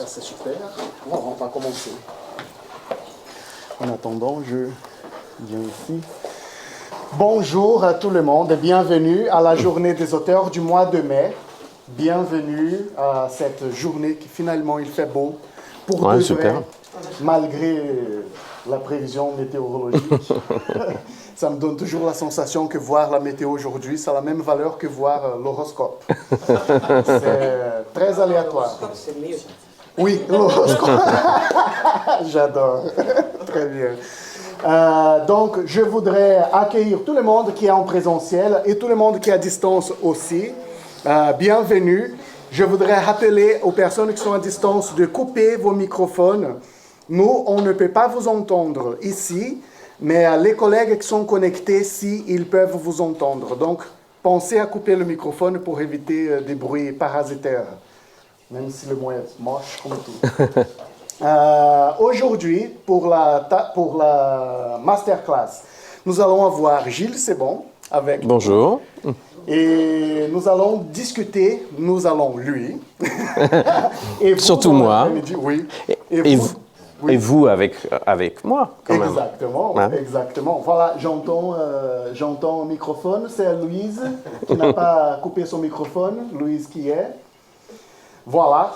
Ça, c'est super. Bon, on va commencer. En attendant, je viens ici. Bonjour à tout le monde et bienvenue à la journée des auteurs du mois de mai. Bienvenue à cette journée qui finalement il fait beau pour de vrai, malgré la prévision météorologique. Ça me donne toujours la sensation que voir la météo aujourd'hui, ça a la même valeur que voir l'horoscope. C'est très aléatoire. C'est mieux. Oui, l'horoscope. J'adore. Très bien. Donc, je voudrais accueillir tout le monde qui est en présentiel et tout le monde qui est à distance aussi. Bienvenue. Je voudrais rappeler aux personnes qui sont à distance de couper vos microphones. Nous, on ne peut pas vous entendre ici, mais les collègues qui sont connectés, si, ils peuvent vous entendre. Donc, pensez à couper le microphone pour éviter des bruits parasitaires, même si le mot est moche comme tout. Aujourd'hui, pour la masterclass, nous allons avoir Gilles Sebon avec Bonjour. Nous. Et nous allons discuter, lui. Et vous, surtout moi. Oui. Et vous. Oui. Et vous avec moi, quand même. Exactement, hein? Exactement. Voilà, j'entends au microphone. C'est Louise qui n'a pas coupé son microphone. Louise qui est. Voilà.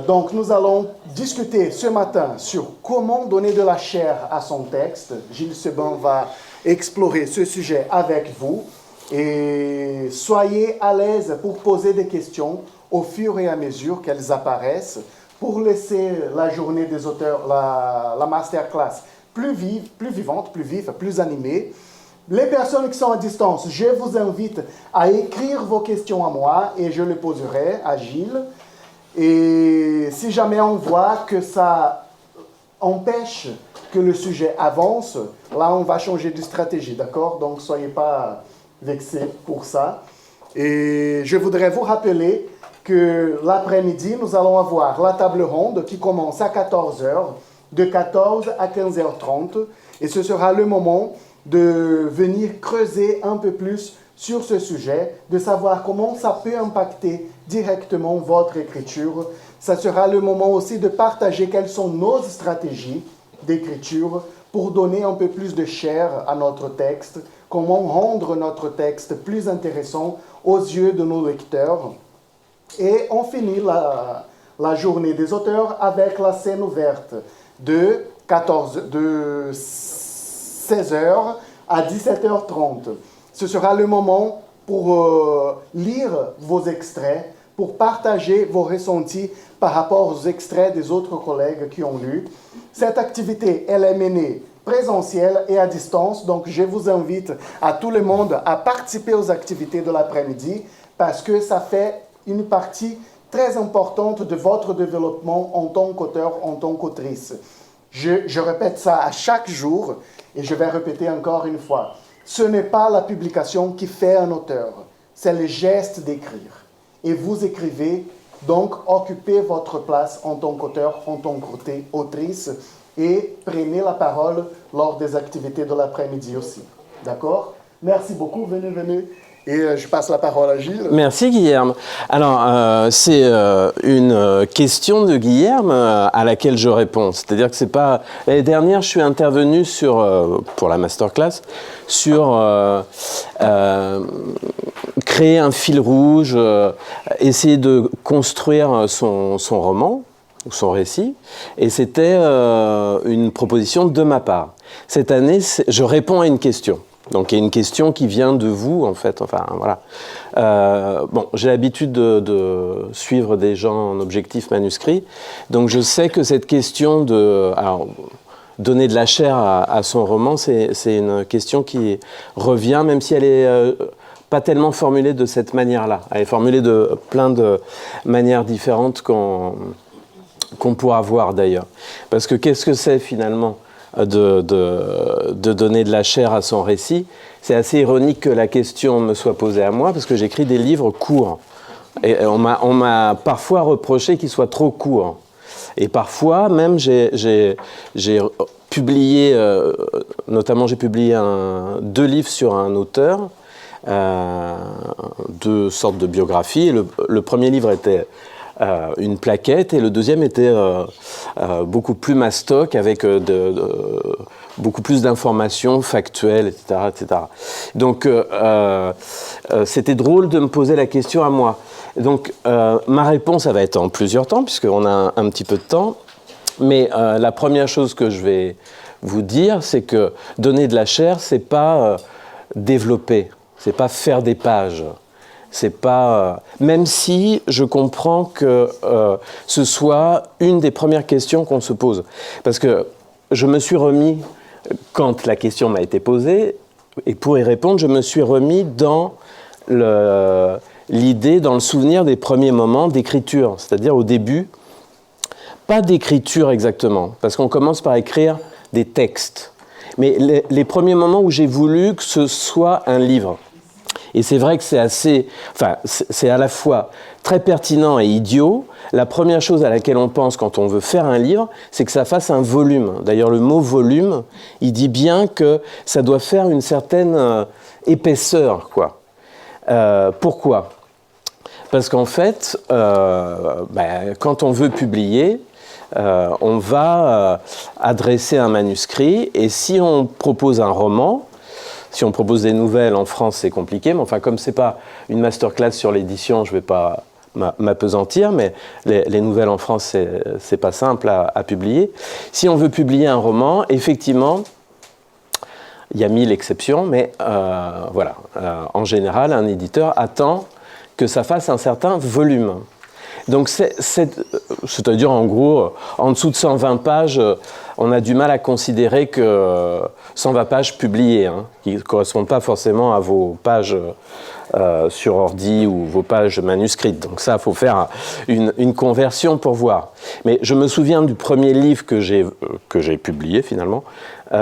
Donc, nous allons discuter ce matin sur comment donner de la chair à son texte. Gilles Sebon va explorer ce sujet avec vous. Et soyez à l'aise pour poser des questions au fur et à mesure qu'elles apparaissent, pour laisser la journée des auteurs, la masterclass, plus vivante, plus vive, plus animée. Les personnes qui sont à distance, je vous invite à écrire vos questions à moi et je les poserai à Gilles. Et si jamais on voit que ça empêche que le sujet avance, là on va changer de stratégie, d'accord? Donc soyez pas vexés pour ça. Et je voudrais vous rappeler que l'après-midi, nous allons avoir la table ronde qui commence à 14h, de 14 à 15h30. Et ce sera le moment de venir creuser un peu plus sur ce sujet, de savoir comment ça peut impacter directement votre écriture. Ça sera le moment aussi de partager quelles sont nos stratégies d'écriture pour donner un peu plus de chair à notre texte, comment rendre notre texte plus intéressant aux yeux de nos lecteurs. Et on finit la journée des auteurs avec la scène ouverte de 16h à 17h30. Ce sera le moment pour lire vos extraits, pour partager vos ressentis par rapport aux extraits des autres collègues qui ont lu. Cette activité, elle est menée présentielle et à distance, donc je vous invite à tout le monde à participer aux activités de l'après-midi parce que ça fait une partie très importante de votre développement en tant qu'auteur, en tant qu'autrice. Je répète ça à chaque jour et je vais répéter encore une fois. Ce n'est pas la publication qui fait un auteur, c'est le geste d'écrire. Et vous écrivez, donc occupez votre place en tant qu'auteur, en tant qu'autrice et prenez la parole lors des activités de l'après-midi aussi. D'accord? Merci beaucoup, venez. Et je passe la parole à Gilles. Merci Guilherme. Alors, c'est une question de Guilherme à laquelle je réponds. C'est-à-dire que c'est pas... L'année dernière, je suis intervenu pour la masterclass sur créer un fil rouge, essayer de construire son roman, ou son récit, et c'était une proposition de ma part. Cette année, je réponds à une question. Donc, il y a une question qui vient de vous, en fait. Enfin, voilà. J'ai l'habitude de suivre des gens en objectif manuscrit. Donc, je sais que cette question de donner de la chair à son roman, c'est une question qui revient, même si elle est pas tellement formulée de cette manière-là. Elle est formulée de plein de manières différentes qu'on pourra voir, d'ailleurs. Parce que qu'est-ce que c'est, finalement de donner de la chair à son récit? C'est assez ironique que la question me soit posée à moi, parce que j'écris des livres courts. Et on m'a parfois reproché qu'ils soient trop courts. Et parfois, même, j'ai publié, notamment j'ai publié 2 livres sur un auteur, 2 sortes de biographies. Le premier livre était une plaquette, et le deuxième était beaucoup plus mastoc, avec beaucoup plus d'informations factuelles, etc., etc. Donc, c'était drôle de me poser la question à moi. Donc, ma réponse, ça va être en plusieurs temps, puisqu'on a un petit peu de temps. Mais la première chose que je vais vous dire, c'est que donner de la chair, c'est pas développer, c'est pas faire des pages. C'est pas, même si je comprends que ce soit une des premières questions qu'on se pose. Parce que je me suis remis, quand la question m'a été posée, et pour y répondre, je me suis remis dans l'idée, dans le souvenir des premiers moments d'écriture. C'est-à-dire au début, pas d'écriture exactement, parce qu'on commence par écrire des textes. Mais les premiers moments où j'ai voulu que ce soit un livre. Et c'est vrai que c'est à la fois très pertinent et idiot. La première chose à laquelle on pense quand on veut faire un livre, c'est que ça fasse un volume. D'ailleurs, le mot volume, il dit bien que ça doit faire une certaine épaisseur, quoi. Pourquoi ? Parce qu'en fait, quand on veut publier, on va adresser un manuscrit, et si on propose un roman, si on propose des nouvelles, en France, c'est compliqué, mais enfin, comme ce n'est pas une masterclass sur l'édition, je ne vais pas m'appesantir, mais les nouvelles en France, c'est pas simple à publier. Si on veut publier un roman, effectivement, il y a 1000 exceptions, mais voilà, en général, un éditeur attend que ça fasse un certain volume. Donc, c'est-à-dire, en gros, en dessous de 120 pages, on a du mal à considérer que 120 pages publiées, qui ne correspondent pas forcément à vos pages sur ordi ou vos pages manuscrites. Donc ça, il faut faire une conversion pour voir. Mais je me souviens du premier livre que j'ai publié, finalement. Il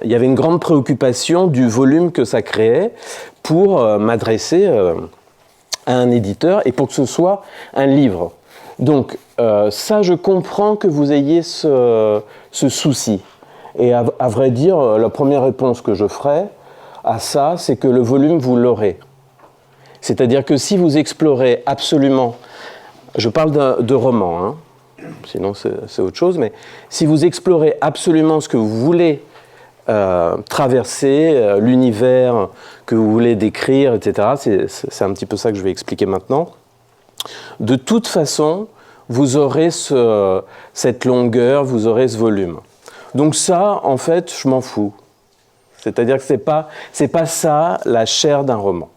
y avait une grande préoccupation du volume que ça créait pour m'adresser à un éditeur et pour que ce soit un livre. Donc, ça, je comprends que vous ayez ce souci. Et à vrai dire, la première réponse que je ferai à ça, c'est que le volume, vous l'aurez. C'est-à-dire que si vous explorez absolument, je parle de roman, sinon c'est autre chose, mais si vous explorez absolument ce que vous voulez traverser, l'univers que vous voulez décrire, etc., c'est un petit peu ça que je vais expliquer maintenant. De toute façon, vous aurez cette longueur, vous aurez ce volume. Donc ça, en fait, je m'en fous. C'est-à-dire que c'est pas ça la chair d'un roman.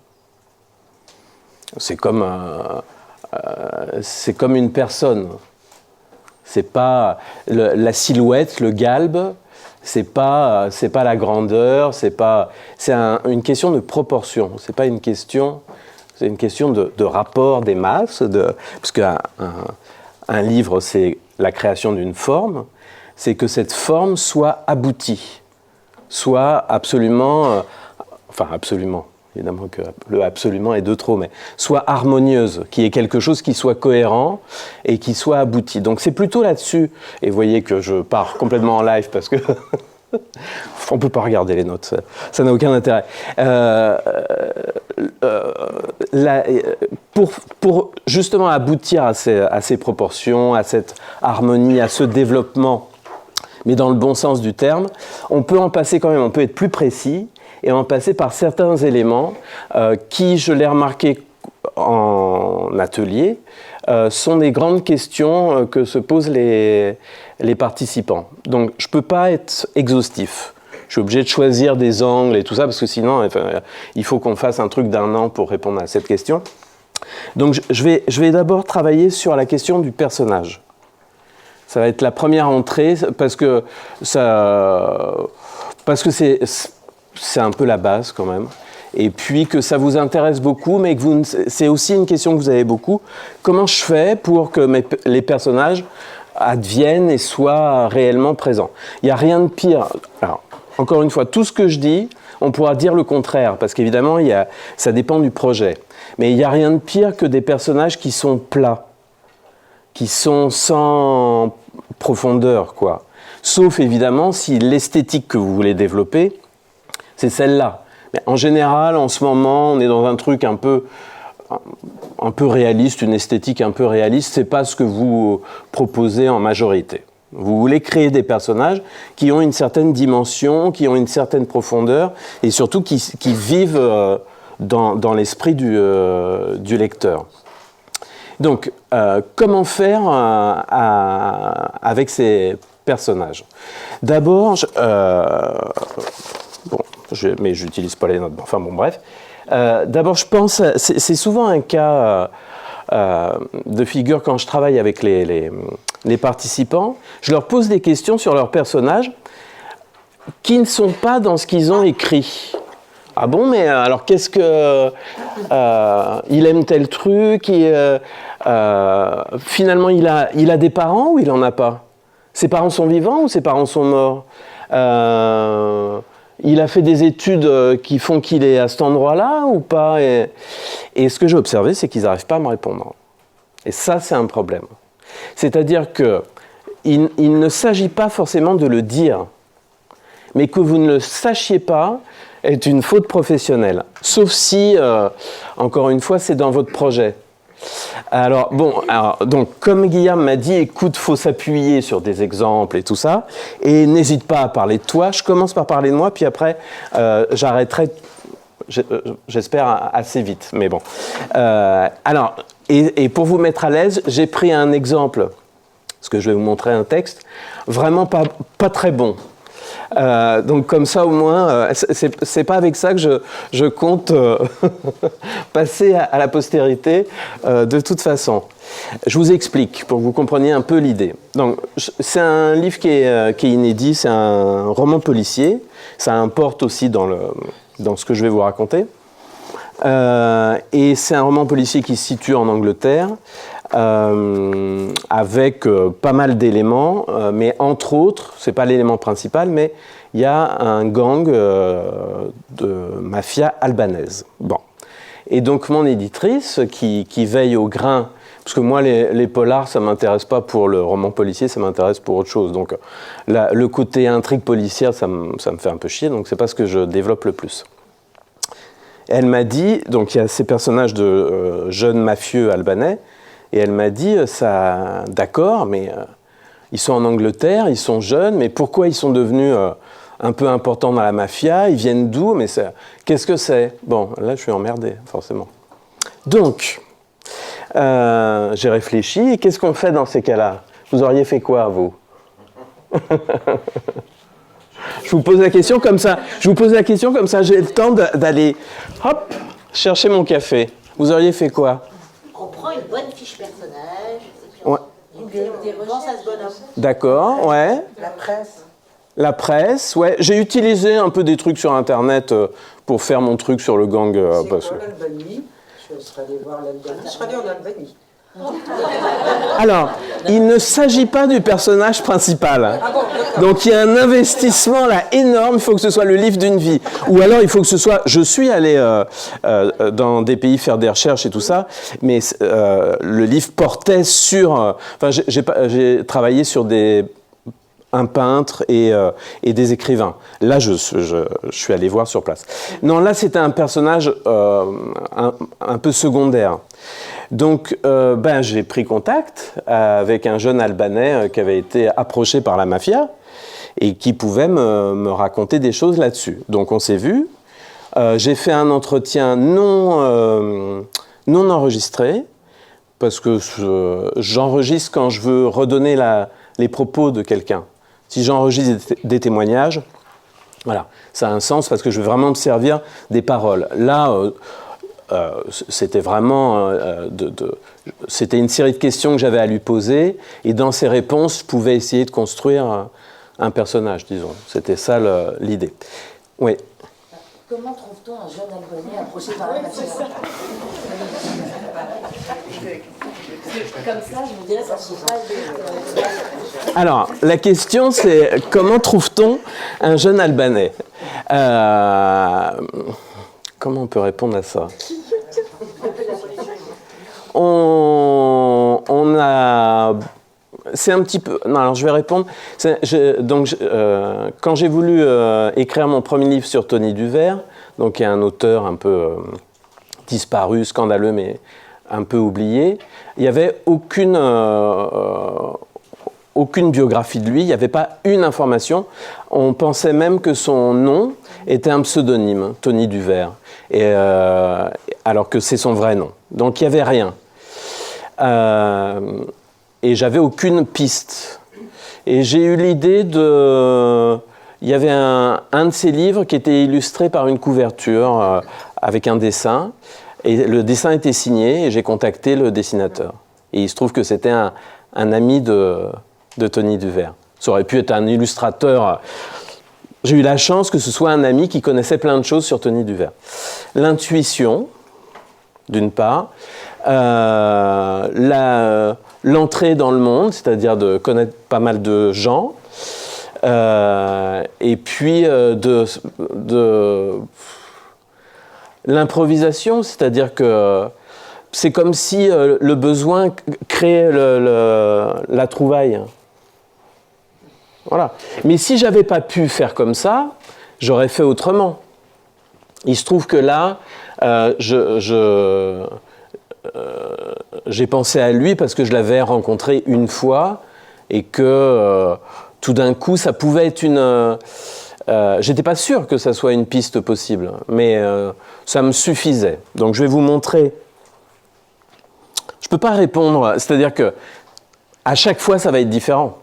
C'est comme une personne. C'est pas la silhouette, le galbe. C'est pas la grandeur. C'est une question de proportion. C'est pas une question. C'est une question de rapport des masses. Parce qu'un livre, c'est la création d'une forme. C'est que cette forme soit aboutie, soit absolument, absolument, évidemment que le absolument est de trop, mais soit harmonieuse, qu'il y ait quelque chose qui soit cohérent et qui soit abouti. Donc c'est plutôt là-dessus, et vous voyez que je pars complètement en live parce que on ne peut pas regarder les notes, ça n'a aucun intérêt. Pour justement aboutir à ces proportions, à cette harmonie, à ce développement, mais dans le bon sens du terme, on peut en passer quand même, on peut être plus précis et en passer par certains éléments qui, je l'ai remarqué en atelier, sont des grandes questions que se posent les participants. Donc, je ne peux pas être exhaustif. Je suis obligé de choisir des angles et tout ça, parce que sinon, il faut qu'on fasse un truc d'un an pour répondre à cette question. Donc, je vais d'abord travailler sur la question du personnage. Ça va être la première entrée parce que c'est un peu la base quand même. Et puis que ça vous intéresse beaucoup, mais que c'est aussi une question que vous avez beaucoup. Comment je fais pour que les personnages adviennent et soient réellement présents ? Il n'y a rien de pire. Alors, encore une fois, tout ce que je dis, on pourra dire le contraire, parce qu'évidemment, ça dépend du projet. Mais il n'y a rien de pire que des personnages qui sont plats, qui sont sans profondeur, quoi. Sauf évidemment si l'esthétique que vous voulez développer, c'est celle-là. Mais en général, en ce moment, on est dans un truc un peu un peu réaliste, une esthétique un peu réaliste, c'est pas ce que vous proposez en majorité. Vous voulez créer des personnages qui ont une certaine dimension, qui ont une certaine profondeur, et surtout qui vivent dans l'esprit du lecteur. Donc, comment faire avec ces personnages? D'abord, mais je n'utilise pas les notes, enfin bon, bref. D'abord, je pense, c'est souvent un cas de figure quand je travaille avec les participants. Je leur pose des questions sur leurs personnages qui ne sont pas dans ce qu'ils ont écrit. Ah bon, mais alors qu'est-ce que... il aime tel truc, finalement il a des parents ou il n'en a pas? Ses parents sont vivants ou ses parents sont morts? Il a fait des études qui font qu'il est à cet endroit-là ou pas? Et ce que j'ai observé, c'est qu'ils n'arrivent pas à me répondre. Et ça, c'est un problème. C'est-à-dire qu'il ne s'agit pas forcément de le dire, mais que vous ne le sachiez pas est une faute professionnelle. Sauf si, encore une fois, c'est dans votre projet. Alors, donc, comme Guillaume m'a dit, écoute, il faut s'appuyer sur des exemples et tout ça, et n'hésite pas à parler de toi. Je commence par parler de moi, puis après, j'arrêterai, j'espère, assez vite. Mais bon. Alors, et pour vous mettre à l'aise, j'ai pris un exemple, parce que je vais vous montrer un texte, vraiment pas très bon. Donc comme ça au moins, c'est pas avec ça que je compte passer à la postérité de toute façon. Je vous explique pour que vous compreniez un peu l'idée. Donc c'est un livre qui est inédit, c'est un roman policier, ça importe aussi dans ce que je vais vous raconter. Et c'est un roman policier qui se situe en Angleterre, avec pas mal d'éléments, mais entre autres, c'est pas l'élément principal, mais il y a un gang de mafia albanaise. Bon. Et donc mon éditrice, qui veille au grain, parce que moi les polars, ça m'intéresse pas pour le roman policier, ça m'intéresse pour autre chose. Donc le côté intrigue policière, ça me fait un peu chier, donc c'est pas ce que je développe le plus. Elle m'a dit, donc il y a ces personnages de jeunes mafieux albanais, et elle m'a dit, ça, d'accord, mais ils sont en Angleterre, ils sont jeunes, mais pourquoi ils sont devenus un peu importants dans la mafia? Ils viennent d'où? Mais qu'est-ce que c'est? Bon, là, je suis emmerdé, forcément. Donc, j'ai réfléchi, et qu'est-ce qu'on fait dans ces cas-là? Vous auriez fait quoi, vous? Je vous pose la question comme ça. J'ai le temps d'aller, hop, chercher mon café. Vous auriez fait quoi? On prend une bonne fiche personnage, et puis Ouais. on pense à ce bonhomme. D'accord, ouais. La presse, ouais. J'ai utilisé un peu des trucs sur Internet pour faire mon truc sur le gang. C'est quoi l'Albanie? Je serais allé voir l'Albanie. Je serais allé en Albanie. Alors, il ne s'agit pas du personnage principal. Donc il y a un investissement là énorme, il faut que ce soit le livre d'une vie. Ou alors il faut que ce soit... Je suis allé dans des pays faire des recherches et tout ça, mais le livre portait sur... Enfin, j'ai travaillé sur un peintre et des écrivains. Là, je suis allé voir sur place. Non, là, c'était un personnage un peu secondaire. Donc, j'ai pris contact avec un jeune Albanais qui avait été approché par la mafia et qui pouvait me raconter des choses là-dessus. Donc, on s'est vus. J'ai fait un entretien non enregistré parce que j'enregistre quand je veux redonner les propos de quelqu'un. Si j'enregistre des témoignages, voilà, ça a un sens parce que je veux vraiment me servir des paroles. Là, c'était vraiment c'était une série de questions que j'avais à lui poser et dans ces réponses, je pouvais essayer de construire un personnage, disons. C'était ça l'idée. Oui. Comment trouve-t-on un jeune Albanais approché par la mafia? Comme ça, je me dirais, ça se passe. Alors, la question, c'est comment trouve-t-on un jeune Albanais? Comment on peut répondre à ça? On a... C'est un petit peu... Non, alors je vais répondre. Quand j'ai voulu écrire mon premier livre sur Tony Duvert, donc qui est un auteur un peu disparu, scandaleux, mais un peu oublié. Il n'y avait aucune biographie de lui, il n'y avait pas une information. On pensait même que son nom était un pseudonyme, Tony Duvert, alors que c'est son vrai nom. Donc il n'y avait rien. Et j'avais aucune piste. Et j'ai eu l'idée de... Il y avait un de ses livres qui était illustré par une couverture avec un dessin. Et le dessin était signé et j'ai contacté le dessinateur. Et il se trouve que c'était un ami de Tony Duvert. Ça aurait pu être un illustrateur. J'ai eu la chance que ce soit un ami qui connaissait plein de choses sur Tony Duvert. L'intuition, d'une part. L'entrée dans le monde, c'est-à-dire de connaître pas mal de gens. Et puis l'improvisation, c'est-à-dire que c'est comme si le besoin créait la trouvaille. Voilà. Mais si j'avais pas pu faire comme ça, j'aurais fait autrement. Il se trouve que là, j'ai pensé à lui parce que je l'avais rencontré une fois et que tout d'un coup, ça pouvait être une... j'étais pas sûr que ça soit une piste possible, mais ça me suffisait. Donc je vais vous montrer. Je peux pas répondre, c'est-à-dire que à chaque fois, ça va être différent.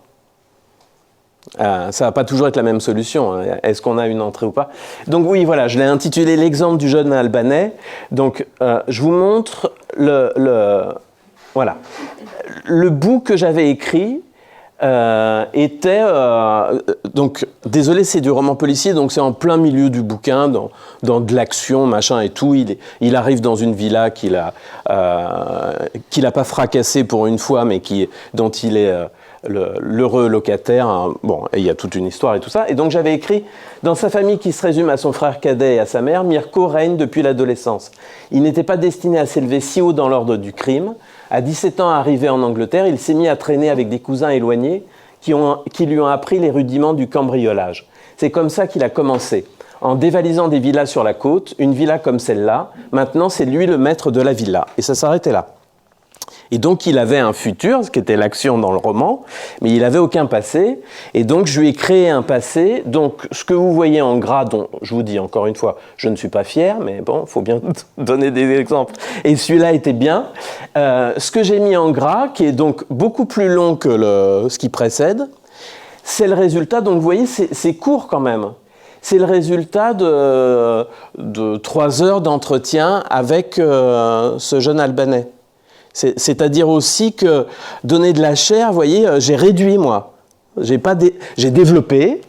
Ça va pas toujours être la même solution. Est-ce qu'on a une entrée ou pas? Donc oui, voilà, je l'ai intitulé l'exemple du jeune Albanais. Donc je vous montre voilà. Le bout que j'avais écrit était donc désolé, c'est du roman policier, donc c'est en plein milieu du bouquin, dans de l'action, machin et tout. Il arrive dans une villa qu'il a pas fracassée pour une fois, mais dont il est l'heureux locataire, hein. Bon, et il y a toute une histoire et tout ça. Et donc j'avais écrit, dans sa famille qui se résume à son frère cadet et à sa mère, Mirko règne depuis l'adolescence. Il n'était pas destiné à s'élever si haut dans l'ordre du crime. À 17 ans arrivé en Angleterre, il s'est mis à traîner avec des cousins éloignés qui lui ont appris les rudiments du cambriolage. C'est comme ça qu'il a commencé, en dévalisant des villas sur la côte, une villa comme celle-là. Maintenant, c'est lui le maître de la villa. Et ça s'arrêtait là. Et donc, il avait un futur, ce qui était l'action dans le roman, mais il n'avait aucun passé. Et donc, je lui ai créé un passé. Donc, ce que vous voyez en gras, dont je vous dis encore une fois, je ne suis pas fier, mais bon, il faut bien donner des exemples. Et celui-là était bien. Ce que j'ai mis en gras, qui est donc beaucoup plus long que ce qui précède, c'est le résultat. Donc, vous voyez, c'est court quand même. C'est le résultat de 3 heures d'entretien avec ce jeune Albanais. C'est-à-dire aussi que donner de la chair, vous voyez, j'ai réduit moi. J'ai développé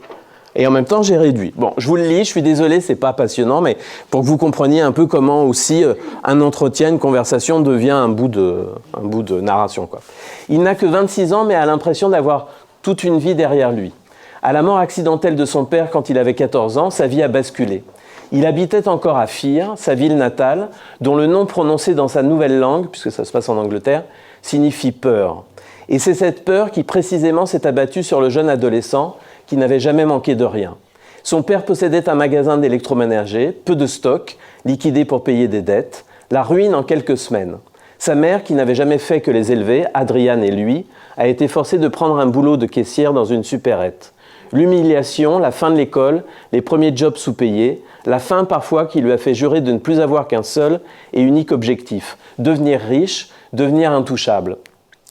et en même temps j'ai réduit. Bon, je vous le lis, je suis désolé, c'est pas passionnant, mais pour que vous compreniez un peu comment aussi un entretien, une conversation devient un bout de narration, quoi. Il n'a que 26 ans, mais a l'impression d'avoir toute une vie derrière lui. À la mort accidentelle de son père quand il avait 14 ans, sa vie a basculé. Il habitait encore à Fir, sa ville natale, dont le nom prononcé dans sa nouvelle langue, puisque ça se passe en Angleterre, signifie peur. Et c'est cette peur qui précisément s'est abattue sur le jeune adolescent qui n'avait jamais manqué de rien. Son père possédait un magasin d'électroménager, peu de stock, liquidé pour payer des dettes, la ruine en quelques semaines. Sa mère, qui n'avait jamais fait que les élever, Adriane et lui, a été forcée de prendre un boulot de caissière dans une supérette. L'humiliation, la fin de l'école, les premiers jobs sous-payés, la fin parfois qui lui a fait jurer de ne plus avoir qu'un seul et unique objectif, devenir riche, devenir intouchable.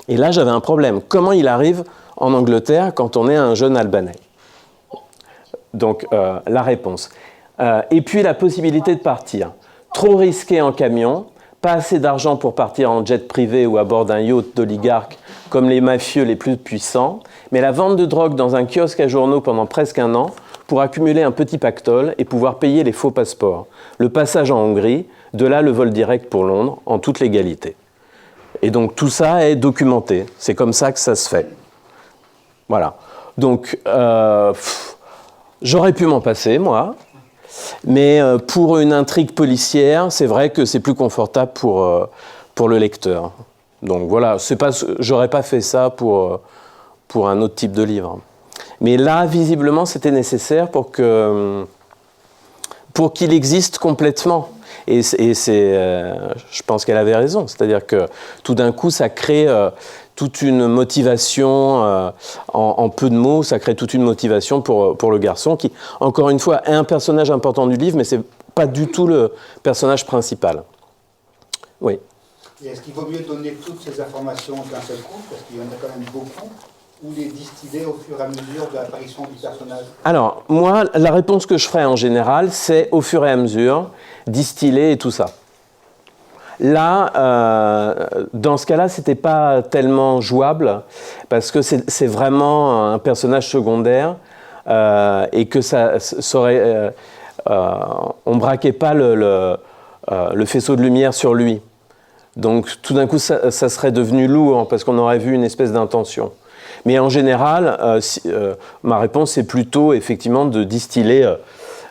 Et là, j'avais un problème. Comment il arrive en Angleterre quand on est un jeune Albanais? Donc, la réponse. Et puis, la possibilité de partir. Trop risqué en camion, pas assez d'argent pour partir en jet privé ou à bord d'un yacht d'oligarque comme les mafieux les plus puissants, mais la vente de drogue dans un kiosque à journaux pendant presque 1 an pour accumuler un petit pactole et pouvoir payer les faux passeports. Le passage en Hongrie, de là le vol direct pour Londres, en toute légalité. Et donc tout ça est documenté. C'est comme ça que ça se fait. Voilà. Donc, j'aurais pu m'en passer, moi. Mais pour une intrigue policière, c'est vrai que c'est plus confortable pour le lecteur. Donc voilà, j'aurais pas fait ça pour un autre type de livre. Mais là, visiblement, c'était nécessaire pour qu'il existe complètement. Je pense qu'elle avait raison. C'est-à-dire que tout d'un coup, ça crée toute une motivation, en peu de mots, ça crée toute une motivation pour le garçon qui, encore une fois, est un personnage important du livre, mais c'est pas du tout le personnage principal. Oui. Et est-ce qu'il vaut mieux donner toutes ces informations d'un seul coup, parce qu'il y en a quand même beaucoup, ou les distiller au fur et à mesure de l'apparition du personnage? Alors, moi, la réponse que je ferais en général, c'est au fur et à mesure, distiller et tout ça. Là, dans ce cas-là, c'était pas tellement jouable, parce que c'est vraiment un personnage secondaire, et que on braquait pas le faisceau de lumière sur lui. Donc, tout d'un coup, ça serait devenu lourd, parce qu'on aurait vu une espèce d'intention. Mais en général, ma réponse est plutôt, effectivement, de distiller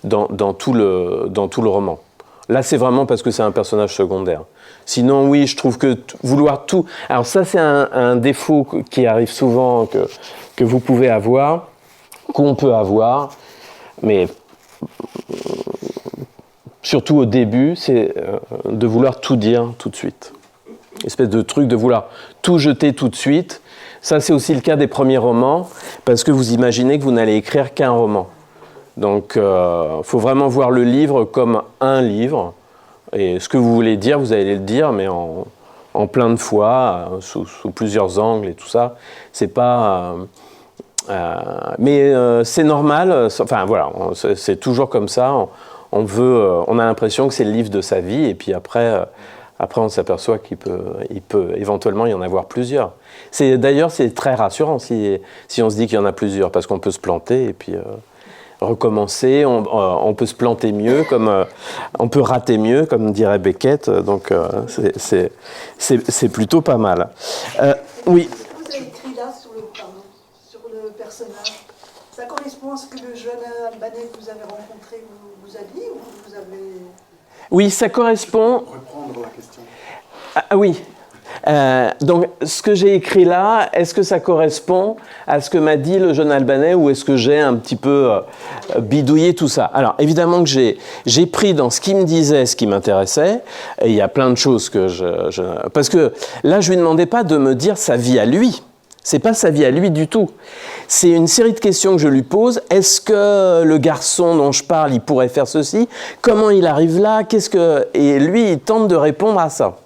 dans tout le roman. Là, c'est vraiment parce que c'est un personnage secondaire. Sinon, oui, je trouve que vouloir tout... Alors ça, c'est un défaut qui arrive souvent, que vous pouvez avoir, qu'on peut avoir, mais surtout au début, c'est de vouloir tout dire tout de suite. Espèce de truc de vouloir tout jeter tout de suite. Ça, c'est aussi le cas des premiers romans, parce que vous imaginez que vous n'allez écrire qu'un roman. Donc, il faut vraiment voir le livre comme un livre. Et ce que vous voulez dire, vous allez le dire, mais en plein de fois, sous plusieurs angles et tout ça. C'est pas... mais c'est normal. Enfin, voilà, c'est toujours comme ça. On a l'impression que c'est le livre de sa vie, et puis après on s'aperçoit qu'il peut éventuellement y en avoir plusieurs. D'ailleurs, c'est très rassurant si on se dit qu'il y en a plusieurs, parce qu'on peut se planter et puis recommencer. On peut se planter mieux, comme on peut rater mieux, comme dirait Beckett. Donc, c'est plutôt pas mal. Oui. Vous avez écrit là sur le personnage. Ça correspond à ce que le jeune Albanais que vous avez rencontré vous a dit, ou vous avez... Oui, ça correspond... Reprendre la question. Ah oui. Donc, ce que j'ai écrit là, est-ce que ça correspond à ce que m'a dit le jeune Albanais, ou est-ce que j'ai un petit peu bidouillé tout ça? Alors, évidemment que j'ai pris dans ce qu'il me disait ce qui m'intéressait, et il y a plein de choses que parce que là, je lui demandais pas de me dire sa vie à lui. C'est pas sa vie à lui du tout. C'est une série de questions que je lui pose. Est-ce que le garçon dont je parle, il pourrait faire ceci? Comment il arrive là? Et lui, il tente de répondre à ça.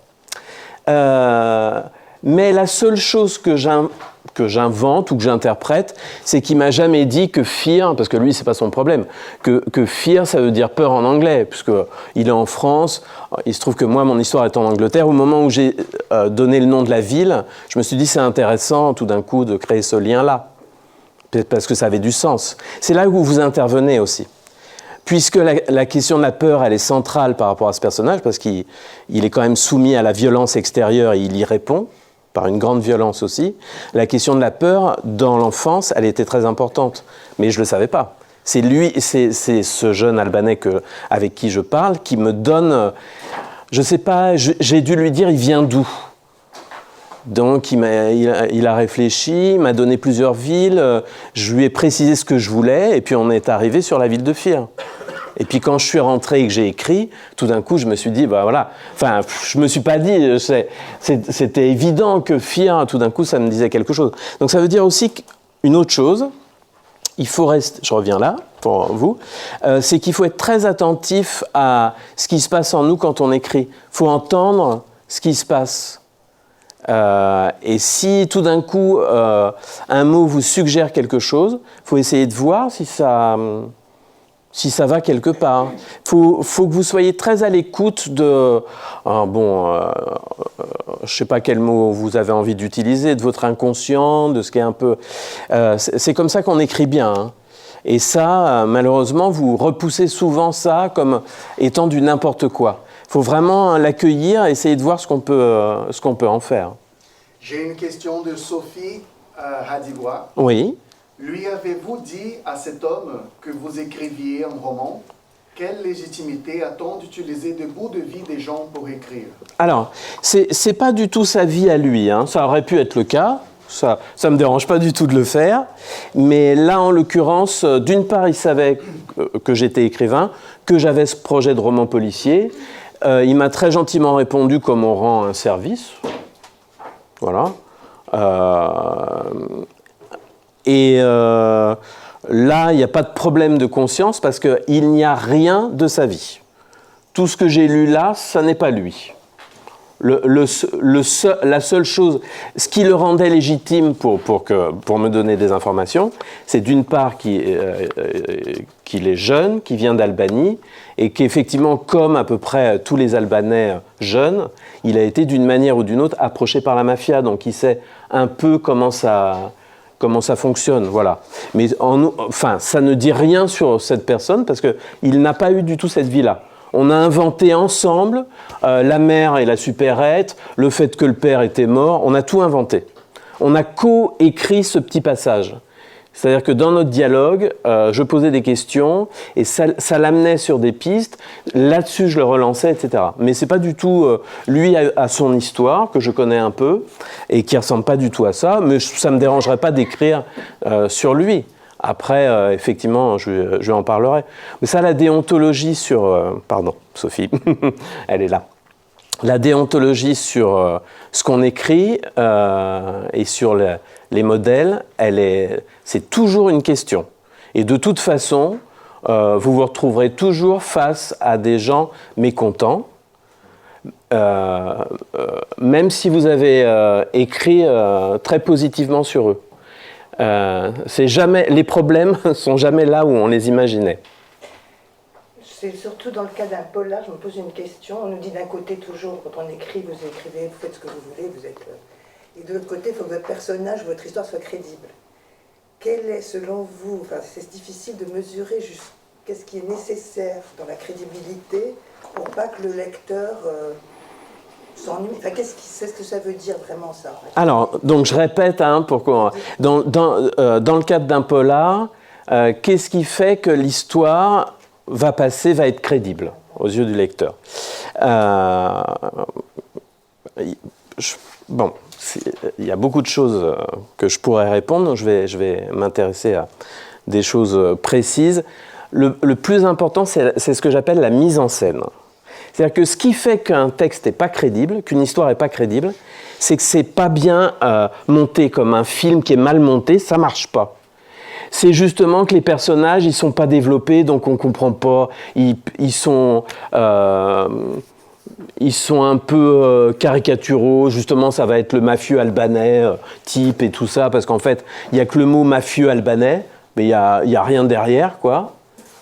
Mais la seule chose que j'invente ou que j'interprète, c'est qu'il m'a jamais dit que fear, parce que lui, c'est pas son problème, que fear, ça veut dire peur en anglais, puisque il est en France. Il se trouve que moi, mon histoire est en Angleterre. Au moment où j'ai donné le nom de la ville, je me suis dit c'est intéressant tout d'un coup de créer ce lien-là, peut-être parce que ça avait du sens. C'est là où vous intervenez aussi. Puisque la question de la peur, elle est centrale par rapport à ce personnage, parce qu'il est quand même soumis à la violence extérieure et il y répond, par une grande violence aussi. La question de la peur, dans l'enfance, elle était très importante, mais je ne le savais pas. C'est ce jeune Albanais avec qui je parle qui me donne... Je ne sais pas, j'ai dû lui dire, il vient d'où? Donc il a réfléchi, il m'a donné plusieurs villes, je lui ai précisé ce que je voulais, et puis on est arrivé sur la ville de Fear. Et puis quand je suis rentré et que j'ai écrit, tout d'un coup je me suis dit, bah voilà, enfin je me suis pas dit, c'était évident que Fear, tout d'un coup ça me disait quelque chose. Donc ça veut dire aussi une autre chose, il faut rester, je reviens là pour vous, c'est qu'il faut être très attentif à ce qui se passe en nous quand on écrit. Il faut entendre ce qui se passe. Et si tout d'un coup un mot vous suggère quelque chose, il faut essayer de voir si ça va quelque part. Faut que vous soyez très à l'écoute de... je ne sais pas quel mot vous avez envie d'utiliser, de votre inconscient, de ce qui est un peu... c'est comme ça qu'on écrit bien. Hein. Et ça, malheureusement, vous repoussez souvent ça comme étant du n'importe quoi. Il faut vraiment l'accueillir et essayer de voir ce qu'on peut en faire. J'ai une question de Sophie Hadibois. Oui. Lui avez-vous dit à cet homme que vous écriviez un roman? Quelle légitimité a-t-on d'utiliser des bouts de vie des gens pour écrire? Alors, c'est pas du tout sa vie à lui, hein. Ça aurait pu être le cas. Ça me dérange pas du tout de le faire. Mais là, en l'occurrence, d'une part, il savait que j'étais écrivain, que j'avais ce projet de roman policier. il m'a très gentiment répondu comme on rend un service. Voilà. Là, il n'y a pas de problème de conscience parce qu'il n'y a rien de sa vie. Tout ce que j'ai lu là, ça n'est pas lui. La seule chose, ce qui le rendait légitime pour me donner des informations, c'est d'une part qu'il est jeune, qu'il vient d'Albanie, et qu'effectivement, comme à peu près tous les Albanais jeunes, il a été d'une manière ou d'une autre approché par la mafia, donc il sait un peu comment ça fonctionne, voilà. Mais ça ne dit rien sur cette personne parce qu'il n'a pas eu du tout cette vie-là. On a inventé ensemble la mère et la supérette, le fait que le père était mort, on a tout inventé. On a co-écrit ce petit passage. C'est-à-dire que dans notre dialogue, je posais des questions et ça l'amenait sur des pistes. Là-dessus, je le relançais, etc. Mais c'est pas du tout lui à son histoire que je connais un peu et qui ressemble pas du tout à ça. Mais ça me dérangerait pas d'écrire sur lui. Après, effectivement, je en parlerai. Mais ça, la déontologie sur... pardon, Sophie, elle est là. La déontologie sur ce qu'on écrit et sur les modèles, c'est toujours une question. Et de toute façon, vous vous retrouverez toujours face à des gens mécontents, même si vous avez écrit très positivement sur eux. Les problèmes ne sont jamais là où on les imaginait. C'est surtout dans le cas d'un polar, je me pose une question. On nous dit d'un côté toujours, quand on écrit, vous écrivez, vous faites ce que vous voulez, vous êtes... Et de l'autre côté, il faut que votre personnage, votre histoire soit crédible. Quel est, selon vous, c'est difficile de mesurer qu'est-ce qui est nécessaire dans la crédibilité pour pas que le lecteur s'ennuie. Qu'est-ce que ça veut dire vraiment ça? Alors, donc je répète, dans le cadre d'un polar, qu'est-ce qui fait que l'histoire va être crédible aux yeux du lecteur? Il y a beaucoup de choses que je pourrais répondre, je vais m'intéresser à des choses précises. Le plus important, c'est ce que j'appelle la mise en scène. C'est-à-dire que ce qui fait qu'un texte n'est pas crédible, qu'une histoire n'est pas crédible, c'est que c'est pas bien monté comme un film qui est mal monté, ça marche pas. C'est justement que les personnages, ils sont pas développés, donc on comprend pas. Ils sont un peu caricaturaux. Justement, ça va être le mafieux albanais type et tout ça, parce qu'en fait, il y a que le mot mafieux albanais, mais il y a rien derrière, quoi.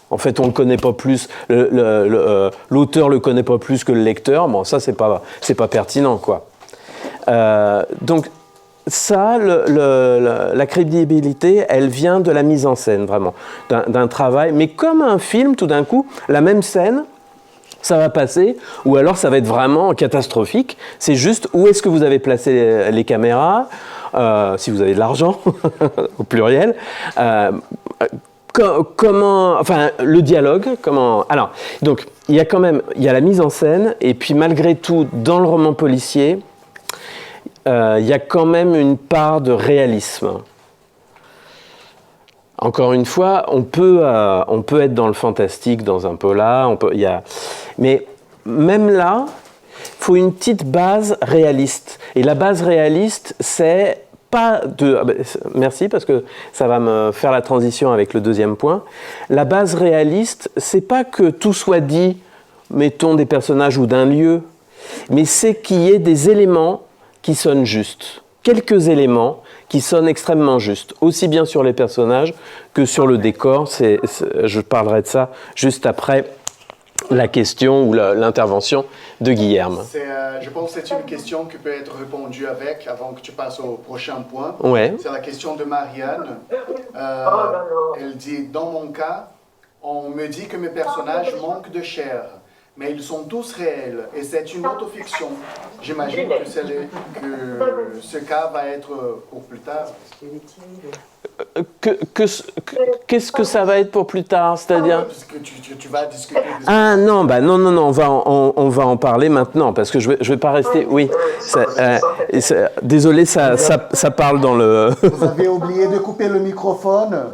En fait, on le connaît pas plus. L'auteur le connaît pas plus que le lecteur. Bon, ça, c'est pas pertinent, quoi. Donc ça, la crédibilité, elle vient de la mise en scène, vraiment, d'un travail. Mais comme un film, tout d'un coup, la même scène, ça va passer, ou alors ça va être vraiment catastrophique. C'est juste où est-ce que vous avez placé les caméras, si vous avez de l'argent, au pluriel. Le dialogue, Alors, donc, il y a la mise en scène, et puis malgré tout, dans le roman policier, il y a quand même une part de réalisme. Encore une fois, on peut être dans le fantastique, dans un polar, mais même là, il faut une petite base réaliste. Et la base réaliste, c'est pas de... Merci, parce que ça va me faire la transition avec le deuxième point. La base réaliste, c'est pas que tout soit dit, mettons, des personnages ou d'un lieu, mais c'est qu'il y ait des éléments qui sonnent justes. Quelques éléments qui sonnent extrêmement justes, aussi bien sur les personnages que sur le décor. Je parlerai de ça juste après la question ou l'intervention de Guilherme. Je pense que c'est une question qui peut être répondue avant que tu passes au prochain point. Ouais. C'est la question de Marianne. Elle dit, dans mon cas, on me dit que mes personnages manquent de chair, mais ils sont tous réels et c'est une autofiction. J'imagine que ce cas va être pour plus tard. Qu'est-ce que ça va être pour plus tard, c'est-à-dire parce que tu vas discuter. Ah non, on va en parler maintenant parce que je vais pas rester. Oui, désolé, ça parle dans le. Vous avez oublié de couper le microphone.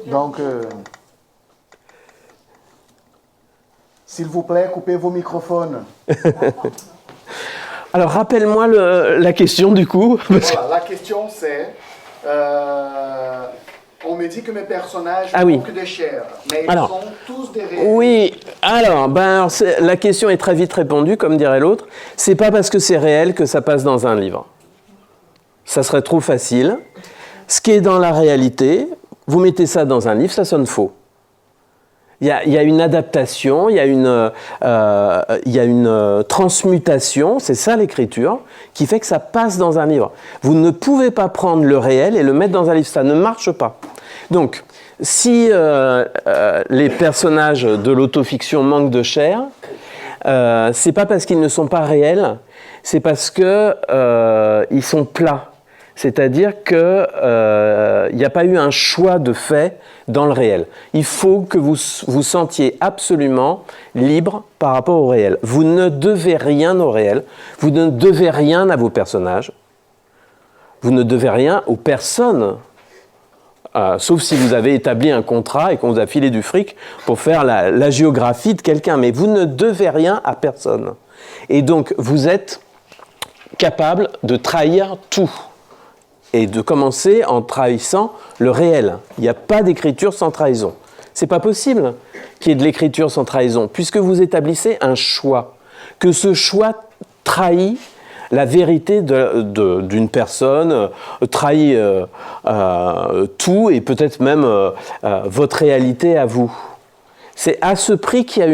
Donc. S'il vous plaît, coupez vos microphones. Alors, rappelle-moi la question du coup. Voilà, la question c'est, on me dit que mes personnages manquent de chair, mais ils sont tous des réels. Oui, alors, la question est très vite répondue, comme dirait l'autre. C'est pas parce que c'est réel que ça passe dans un livre. Ça serait trop facile. Ce qui est dans la réalité, vous mettez ça dans un livre, ça sonne faux. Il y a une adaptation, il y a une transmutation, c'est ça l'écriture, qui fait que ça passe dans un livre. Vous ne pouvez pas prendre le réel et le mettre dans un livre, ça ne marche pas. Donc, si les personnages de l'autofiction manquent de chair, c'est pas parce qu'ils ne sont pas réels, c'est parce que ils sont plats. C'est-à-dire qu'il n'y a pas eu un choix de fait dans le réel. Il faut que vous vous sentiez absolument libre par rapport au réel. Vous ne devez rien au réel, vous ne devez rien à vos personnages, vous ne devez rien aux personnes, sauf si vous avez établi un contrat et qu'on vous a filé du fric pour faire la géographie de quelqu'un, mais vous ne devez rien à personne. Et donc, vous êtes capable de trahir tout. Et de commencer en trahissant le réel. Il n'y a pas d'écriture sans trahison. C'est pas possible qu'il y ait de l'écriture sans trahison, puisque vous établissez un choix. Que ce choix trahit la vérité d'une personne, trahit tout et peut-être même votre réalité à vous. C'est à ce prix qu'il y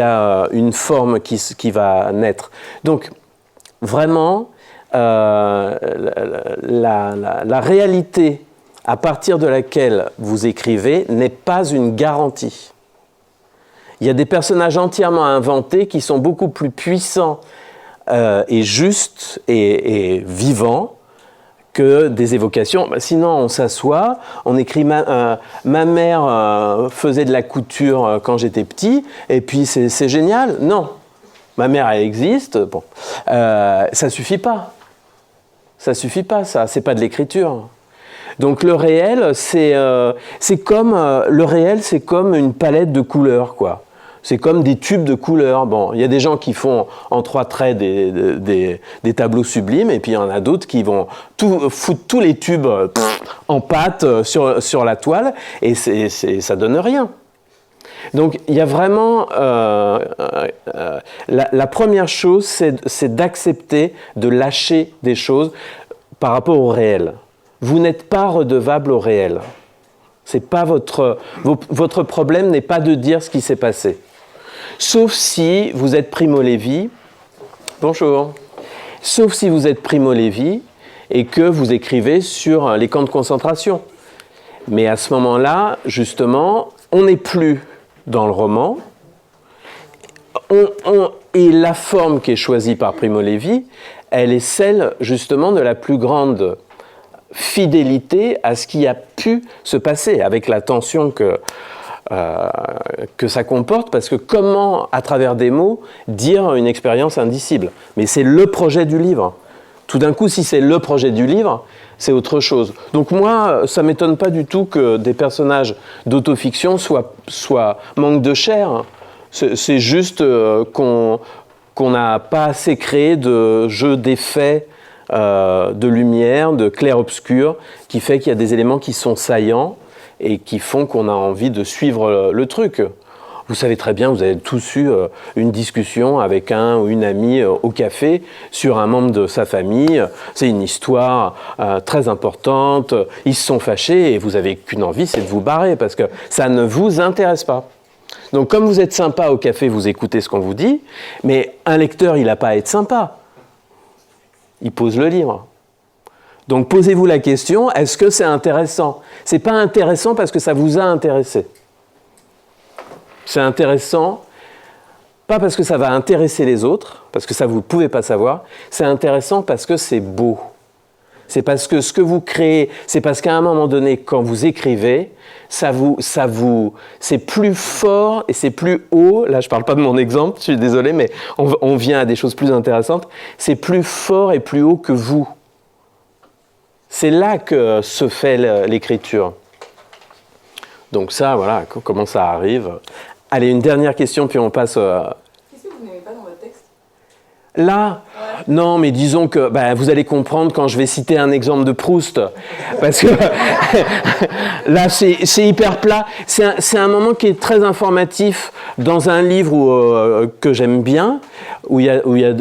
a une forme qui va naître. Donc, vraiment, la réalité à partir de laquelle vous écrivez n'est pas une garantie. Il y a des personnages entièrement inventés qui sont beaucoup plus puissants et justes et vivants que des évocations. Sinon, on s'assoit, on écrit ma mère faisait de la couture quand j'étais petit, et puis c'est génial. Non, ma mère, elle existe. Bon, ça suffit pas. Ça suffit pas, ça. C'est pas de l'écriture. Donc le réel, c'est comme une palette de couleurs, quoi. C'est comme des tubes de couleurs. Bon, il y a des gens qui font en 3 traits des tableaux sublimes, et puis il y en a d'autres qui vont foutre tous les tubes en pâte sur la toile, et ça donne rien. Donc il y a vraiment la première chose, c'est d'accepter de lâcher des choses par rapport au réel. Vous n'êtes pas redevable au réel. C'est pas votre problème n'est pas de dire ce qui s'est passé. Sauf si vous êtes Primo Levi. Bonjour. Sauf si vous êtes Primo Levi et que vous écrivez sur les camps de concentration. Mais à ce moment-là, justement, on n'est plus dans le roman. Et la forme qui est choisie par Primo Levi, elle est celle, justement, de la plus grande fidélité à ce qui a pu se passer, avec la tension que ça comporte, parce que comment, à travers des mots, dire une expérience indicible? Mais c'est le projet du livre. Tout d'un coup, si c'est le projet du livre, c'est autre chose. Donc moi, ça ne m'étonne pas du tout que des personnages d'autofiction manquent de chair. C'est juste qu'on n'a pas assez créé de jeu d'effets, de lumière, de clair-obscur, qui fait qu'il y a des éléments qui sont saillants et qui font qu'on a envie de suivre le truc. Vous savez très bien, vous avez tous eu une discussion avec un ou une amie au café sur un membre de sa famille. C'est une histoire très importante. Ils se sont fâchés et vous n'avez qu'une envie, c'est de vous barrer parce que ça ne vous intéresse pas. Donc comme vous êtes sympa au café, vous écoutez ce qu'on vous dit, mais un lecteur, il n'a pas à être sympa. Il pose le livre. Donc posez-vous la question, est-ce que c'est intéressant? C'est pas intéressant parce que ça vous a intéressé. C'est intéressant, pas parce que ça va intéresser les autres, parce que ça vous ne pouvez pas savoir, c'est intéressant parce que c'est beau. C'est parce que ce que vous créez, c'est parce qu'à un moment donné, quand vous écrivez, c'est plus fort et c'est plus haut. Là, je ne parle pas de mon exemple, je suis désolé, mais on vient à des choses plus intéressantes. C'est plus fort et plus haut que vous. C'est là que se fait l'écriture. Donc ça, voilà, comment ça arrive. Allez, une dernière question, puis on passe... Qu'est-ce que vous n'aimez pas dans votre texte? Là, non, mais disons que vous allez comprendre quand je vais citer un exemple de Proust, parce que là, c'est hyper plat. C'est un moment qui est très informatif dans un livre que j'aime bien, où il y a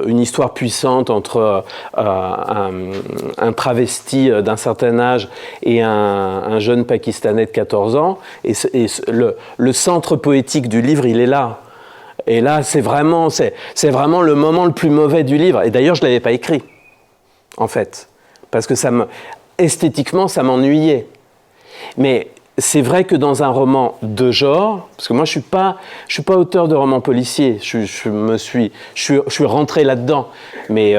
une histoire puissante entre un travesti d'un certain âge et un jeune Pakistanais de 14 ans. Et le centre poétique du livre, il est là. Et là, c'est vraiment le moment le plus mauvais du livre. Et d'ailleurs, je ne l'avais pas écrit, en fait. Parce que esthétiquement, ça m'ennuyait. Mais c'est vrai que dans un roman de genre, parce que moi, je suis pas auteur de romans policiers. Je suis rentré là-dedans. Mais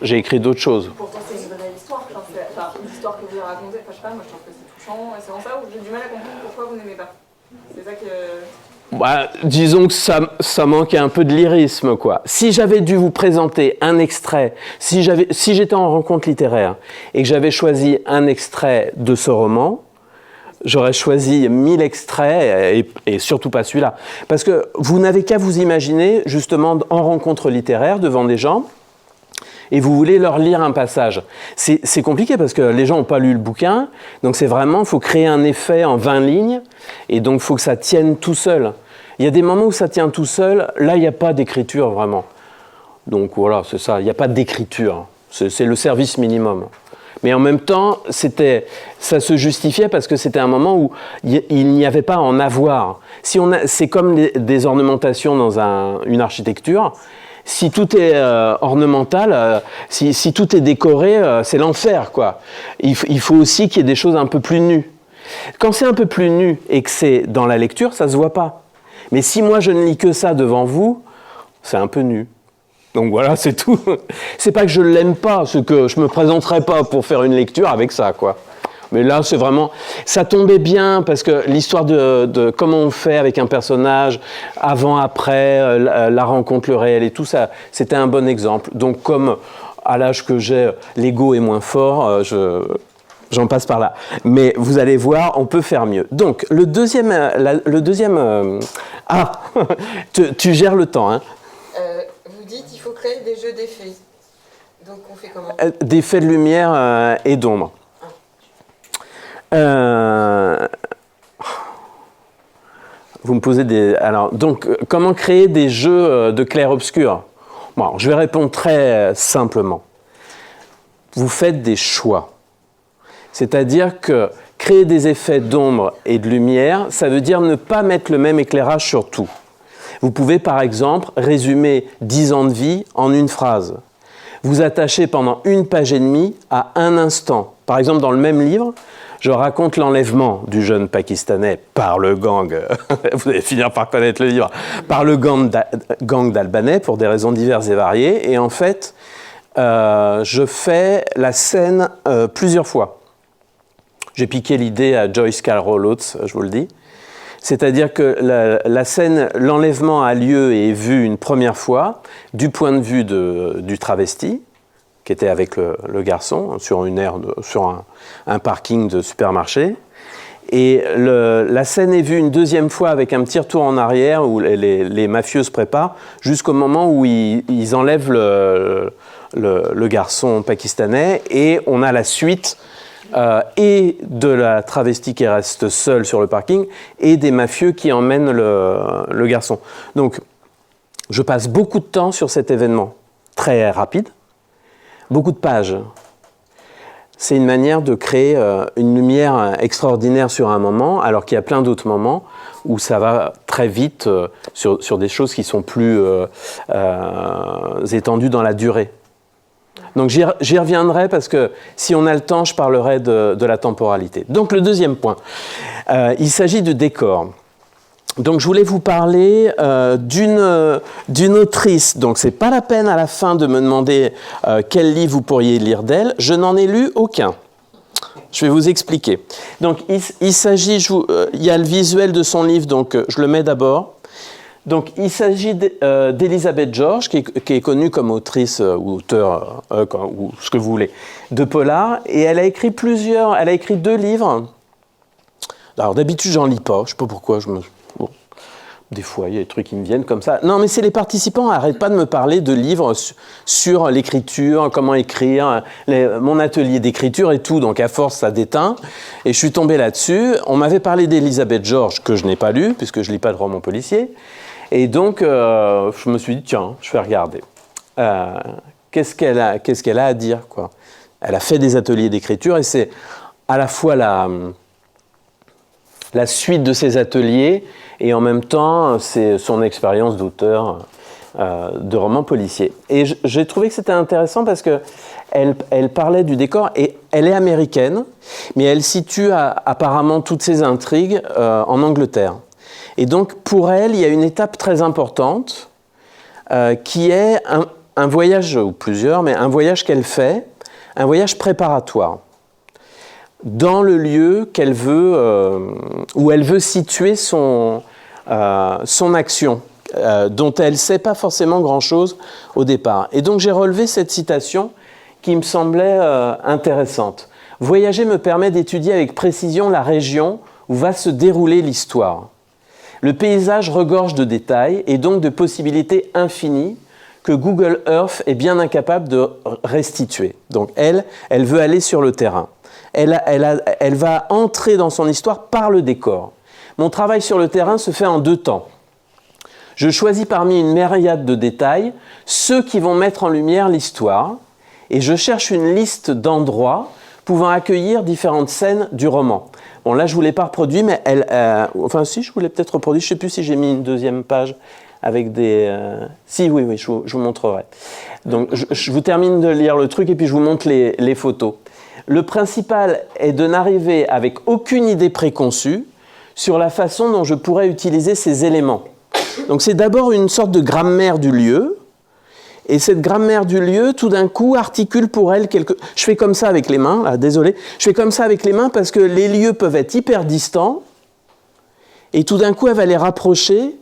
j'ai écrit d'autres choses. Pourtant, c'est une vraie histoire. L'histoire que vous avez racontée, je sais pas, moi, je trouve que c'est touchant. Et c'est en ça où j'ai du mal à comprendre pourquoi vous n'aimez pas. C'est ça que... Disons que ça manquait un peu de lyrisme, quoi. Si j'avais dû vous présenter un extrait, si j'étais en rencontre littéraire et que j'avais choisi un extrait de ce roman, j'aurais choisi 1000 extraits et surtout pas celui-là. Parce que vous n'avez qu'à vous imaginer, justement, en rencontre littéraire, devant des gens, et vous voulez leur lire un passage. C'est compliqué parce que les gens n'ont pas lu le bouquin, donc c'est vraiment, il faut créer un effet en 20 lignes, et donc il faut que ça tienne tout seul. Il y a des moments où ça tient tout seul, là il n'y a pas d'écriture vraiment. Donc voilà, c'est ça, il n'y a pas d'écriture, c'est le service minimum. Mais en même temps, ça se justifiait parce que c'était un moment où il n'y avait pas à en avoir. C'est comme des ornementations dans une architecture. Si tout est ornemental, si tout est décoré, c'est l'enfer, quoi. Il faut aussi qu'il y ait des choses un peu plus nues. Quand c'est un peu plus nu et que c'est dans la lecture, ça ne se voit pas. Mais si moi je ne lis que ça devant vous, c'est un peu nu. Donc voilà, c'est tout. C'est pas que je ne l'aime pas, c'est que je ne me présenterai pas pour faire une lecture avec ça, quoi. Mais là, c'est vraiment... Ça tombait bien, parce que l'histoire de comment on fait avec un personnage, avant, après, la rencontre, le réel et tout ça, c'était un bon exemple. Donc, comme à l'âge que j'ai, l'ego est moins fort, j'en passe par là. Mais vous allez voir, on peut faire mieux. Donc, le deuxième tu gères le temps, hein. Vous dites qu'il faut créer des jeux d'effets. Donc, on fait comment? D'effets de lumière et d'ombre. Vous me posez des... Alors, donc, comment créer des jeux de clair-obscur? Bon, je vais répondre très simplement. Vous faites des choix. C'est-à-dire que créer des effets d'ombre et de lumière, ça veut dire ne pas mettre le même éclairage sur tout. Vous pouvez, par exemple, résumer 10 ans de vie en une phrase. Vous attachez pendant 1 page et demie à un instant. Par exemple, dans le même livre, je raconte l'enlèvement du jeune Pakistanais par le gang, vous allez finir par connaître le livre, par le gang d'Albanais pour des raisons diverses et variées. Et en fait, je fais la scène plusieurs fois. J'ai piqué l'idée à Joyce Carol Oates, je vous le dis. C'est-à-dire que la scène, l'enlèvement a lieu et est vu une première fois du point de vue du travesti, qui était avec le garçon sur un parking de supermarché. Et la scène est vue une deuxième fois avec un petit retour en arrière où les mafieux se préparent jusqu'au moment où ils enlèvent le garçon pakistanais et on a la suite et de la travestie qui reste seule sur le parking et des mafieux qui emmènent le garçon. Donc, je passe beaucoup de temps sur cet événement, très rapide, beaucoup de pages. C'est une manière de créer une lumière extraordinaire sur un moment, alors qu'il y a plein d'autres moments où ça va très vite sur des choses qui sont plus étendues dans la durée. Donc j'y reviendrai parce que si on a le temps, je parlerai de la temporalité. Donc le deuxième point, il s'agit de décor. Donc je voulais vous parler d'une autrice. Donc c'est pas la peine à la fin de me demander quel livre vous pourriez lire d'elle. Je n'en ai lu aucun. Je vais vous expliquer. Donc il s'agit, il y a le visuel de son livre, donc je le mets d'abord. Donc, il s'agit d'Elizabeth George, qui est connue comme autrice ou auteur, ou ce que vous voulez, de polar. Et elle a écrit 2 livres Alors d'habitude, j'en lis pas. Je sais pas pourquoi. Bon, des fois, il y a des trucs qui me viennent comme ça. Non, mais c'est les participants n'arrêtent pas de me parler de livres sur l'écriture, comment écrire, mon atelier d'écriture et tout. Donc à force, ça déteint. Et je suis tombé là-dessus. On m'avait parlé d'Elisabeth Georges, que je n'ai pas lu, puisque je lis pas de romans policiers. Et donc, je me suis dit, tiens, je vais regarder. Qu'est-ce qu'elle a à dire, quoi. Elle a fait des ateliers d'écriture et c'est à la fois la suite de ses ateliers et en même temps, c'est son expérience d'auteur de romans policiers. Et j'ai trouvé que c'était intéressant parce qu'elle parlait du décor et elle est américaine, mais elle situe apparemment toutes ses intrigues en Angleterre. Et donc, pour elle, il y a une étape très importante qui est un voyage, ou plusieurs, mais un voyage qu'elle fait, un voyage préparatoire, dans le lieu qu'elle veut, où elle veut situer son action, dont elle ne sait pas forcément grand-chose au départ. Et donc j'ai relevé cette citation qui me semblait intéressante. « Voyager me permet d'étudier avec précision la région où va se dérouler l'histoire. Le paysage regorge de détails et donc de possibilités infinies que Google Earth est bien incapable de restituer. » Donc elle veut aller sur le terrain. Elle va entrer dans son histoire par le décor. Mon travail sur le terrain se fait en 2 temps. Je choisis parmi une myriade de détails ceux qui vont mettre en lumière l'histoire et je cherche une liste d'endroits pouvant accueillir différentes scènes du roman. Bon, là, je ne vous l'ai pas reproduit, mais enfin, si, je voulais peut-être reproduire. Je ne sais plus si j'ai mis une 2e page avec des... Si, oui, je vous montrerai. Donc, je vous termine de lire le truc et puis je vous montre les photos. Le principal est de n'arriver avec aucune idée préconçue sur la façon dont je pourrais utiliser ces éléments. Donc, c'est d'abord une sorte de grammaire du lieu. Et cette grammaire du lieu, tout d'un coup, articule pour elle quelque... Je fais comme ça avec les mains, là, désolé. Je fais comme ça avec les mains parce que les lieux peuvent être hyper distants. Et tout d'un coup, elle va les rapprocher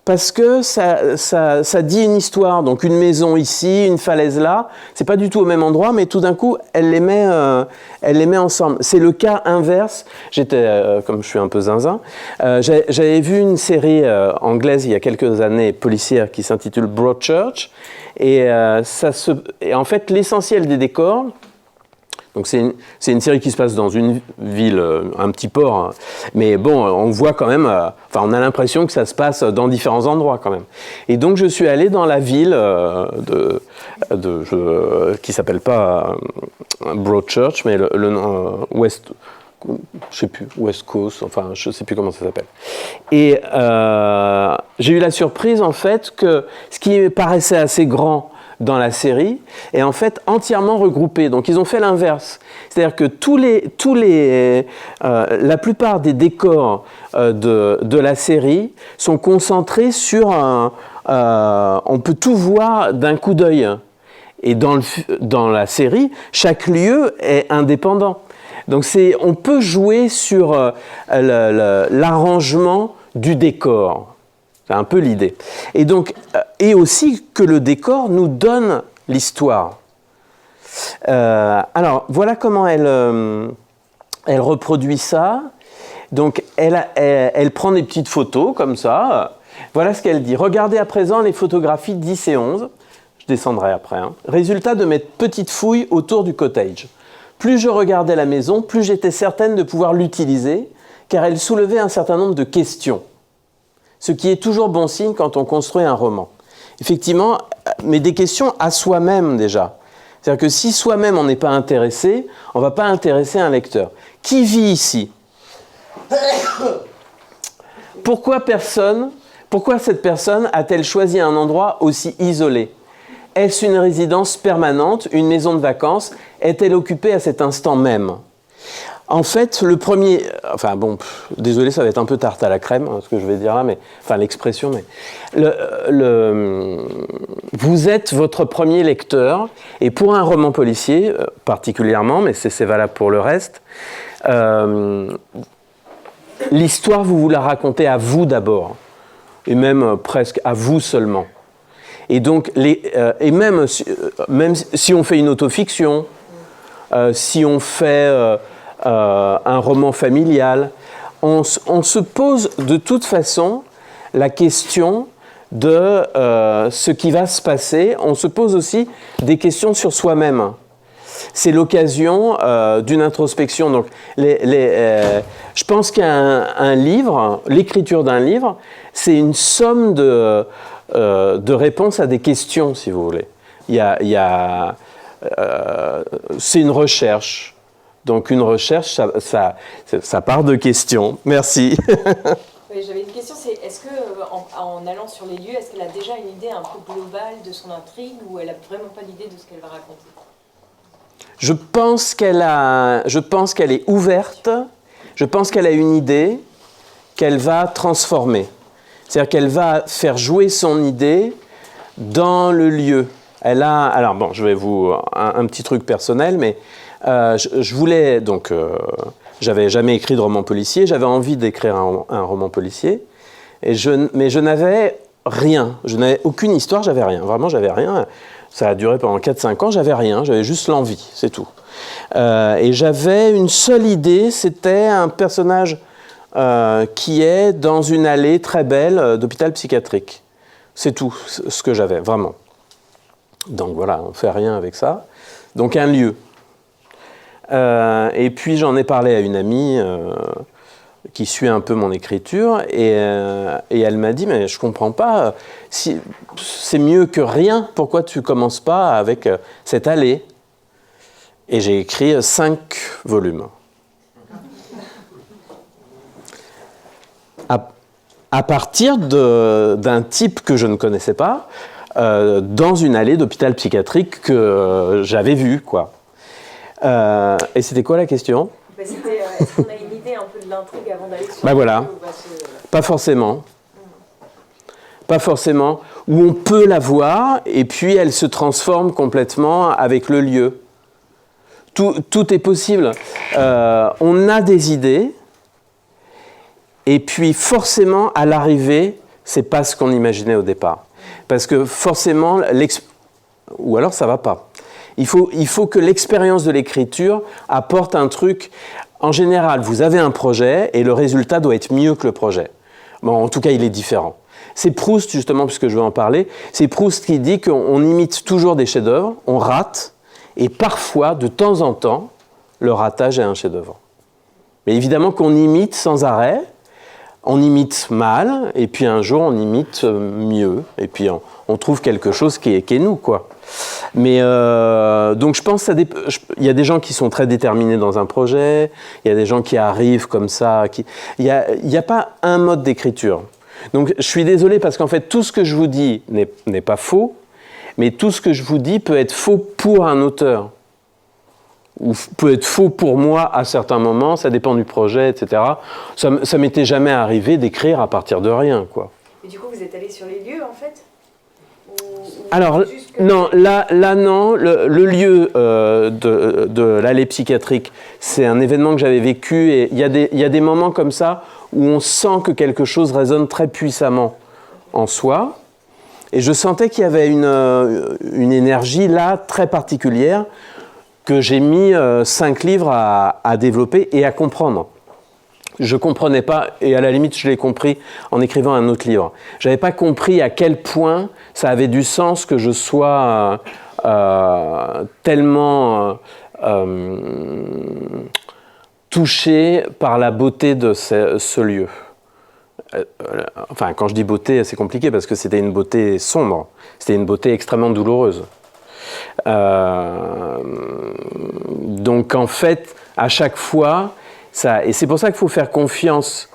parce que ça dit une histoire. Donc une maison ici, une falaise là, c'est pas du tout au même endroit, mais tout d'un coup, elle les met ensemble. C'est le cas inverse. J'étais, comme je suis un peu zinzin, j'avais vu une série anglaise il y a quelques années, policière, qui s'intitule Broadchurch, et en fait, l'essentiel des décors. Donc c'est une série qui se passe dans une ville, un petit port, hein. Mais bon, on voit quand même, on a l'impression que ça se passe dans différents endroits quand même. Et donc je suis allé dans la ville qui s'appelle pas Broadchurch, mais le nom West Coast, enfin je sais plus comment ça s'appelle. Et j'ai eu la surprise en fait que ce qui paraissait assez grand dans la série est en fait entièrement regroupé. Donc ils ont fait l'inverse. C'est-à-dire que la plupart des décors de la série sont concentrés sur on peut tout voir d'un coup d'œil. Et dans la série, chaque lieu est indépendant. Donc on peut jouer sur l'arrangement du décor. C'est un peu l'idée. Et donc, et aussi que le décor nous donne l'histoire. Alors, voilà comment elle reproduit ça. Donc, elle prend des petites photos comme ça. Voilà ce qu'elle dit. Regardez à présent les photographies 10 et 11. Je descendrai après. Hein. Résultat de mes petites fouilles autour du cottage. Plus je regardais la maison, plus j'étais certaine de pouvoir l'utiliser, car elle soulevait un certain nombre de questions. Ce qui est toujours bon signe quand on construit un roman. Effectivement, mais des questions à soi-même déjà. C'est-à-dire que si soi-même on n'est pas intéressé, on ne va pas intéresser un lecteur. Qui vit ici ? Pourquoi cette personne a-t-elle choisi un endroit aussi isolé ? Est-ce une résidence permanente, une maison de vacances ? Est-elle occupée à cet instant même ? En fait, le premier... Enfin bon, désolé, ça va être un peu tarte à la crème, ce que je vais dire là, mais... Enfin, l'expression, mais... Vous êtes votre premier lecteur, et pour un roman policier, particulièrement, mais c'est valable pour le reste, l'histoire, vous la racontez à vous d'abord, et même presque à vous seulement. Et donc, et même si on fait une autofiction, si on fait... un roman familial, on se pose de toute façon la question de ce qui va se passer. On se pose aussi des questions sur soi-même. C'est l'occasion d'une introspection. Donc, je pense qu'un livre, l'écriture d'un livre, c'est une somme de réponses à des questions, si vous voulez. C'est une recherche. Donc une recherche, ça part de questions. Merci. Oui, j'avais une question, c'est est-ce que en allant sur les lieux, est-ce qu'elle a déjà une idée un peu globale de son intrigue ou elle a vraiment pas d'idée de ce qu'elle va raconter? Je pense qu'elle est ouverte, je pense qu'elle a une idée qu'elle va transformer. C'est-à-dire qu'elle va faire jouer son idée dans le lieu. Alors bon, je vais vous... Un petit truc personnel, mais je voulais... Donc, j'avais jamais écrit de roman policier, j'avais envie d'écrire un roman policier, mais je n'avais rien. Je n'avais aucune histoire, j'avais rien. Vraiment, j'avais rien. Ça a duré pendant 4-5 ans, j'avais rien, j'avais juste l'envie, c'est tout. Et j'avais une seule idée, c'était un personnage qui est dans une allée très belle d'hôpital psychiatrique. C'est tout ce que j'avais, vraiment. Donc voilà, on ne fait rien avec ça. Donc un lieu. Et puis j'en ai parlé à une amie qui suit un peu mon écriture et elle m'a dit « mais je ne comprends pas, si, c'est mieux que rien, pourquoi tu ne commences pas avec cette allée ?» Et j'ai écrit 5 volumes. À partir d'un type que je ne connaissais pas, dans une allée d'hôpital psychiatrique que j'avais vue, quoi. Et c'était quoi la question? C'était, est-ce qu'on a une idée un peu de l'intrigue avant d'aller sur voilà. Pas forcément. Pas forcément. Où on peut la voir, et puis elle se transforme complètement avec le lieu. Tout est possible. On a des idées, et puis forcément, à l'arrivée, c'est pas ce qu'on imaginait au départ. Parce que forcément, ou alors ça va pas. Il faut que l'expérience de l'écriture apporte un truc. En général, vous avez un projet et le résultat doit être mieux que le projet. Bon, en tout cas, il est différent. C'est Proust, justement, puisque je veux en parler, c'est Proust qui dit qu'on imite toujours des chefs-d'œuvre, on rate, et parfois, de temps en temps, le ratage est un chef-d'œuvre. Mais évidemment qu'on imite sans arrêt, on imite mal, et puis un jour, on imite mieux, et puis on trouve quelque chose qui est nous, quoi. Mais donc je pense qu'il y a des gens qui sont très déterminés dans un projet, il y a des gens qui arrivent comme ça, il n'y a pas un mode d'écriture. Donc je suis désolé parce qu'en fait tout ce que je vous dis n'est pas faux, mais tout ce que je vous dis peut être faux pour un auteur, ou peut être faux pour moi à certains moments, ça dépend du projet, etc. Ça m'était jamais arrivé d'écrire à partir de rien, quoi. Et du coup vous êtes allé sur les lieux en fait? Alors, non, là non, le lieu de l'allée psychiatrique, c'est un événement que j'avais vécu et il y a des moments comme ça où on sent que quelque chose résonne très puissamment en soi. Et je sentais qu'il y avait une énergie là très particulière que j'ai mis 5 livres à développer et à comprendre. Je ne comprenais pas, et à la limite, je l'ai compris en écrivant un autre livre. Je n'avais pas compris à quel point ça avait du sens que je sois tellement touché par la beauté de ce lieu. Enfin, quand je dis beauté, c'est compliqué parce que c'était une beauté sombre. C'était une beauté extrêmement douloureuse. Donc, en fait, à chaque fois... et c'est pour ça qu'il faut faire confiance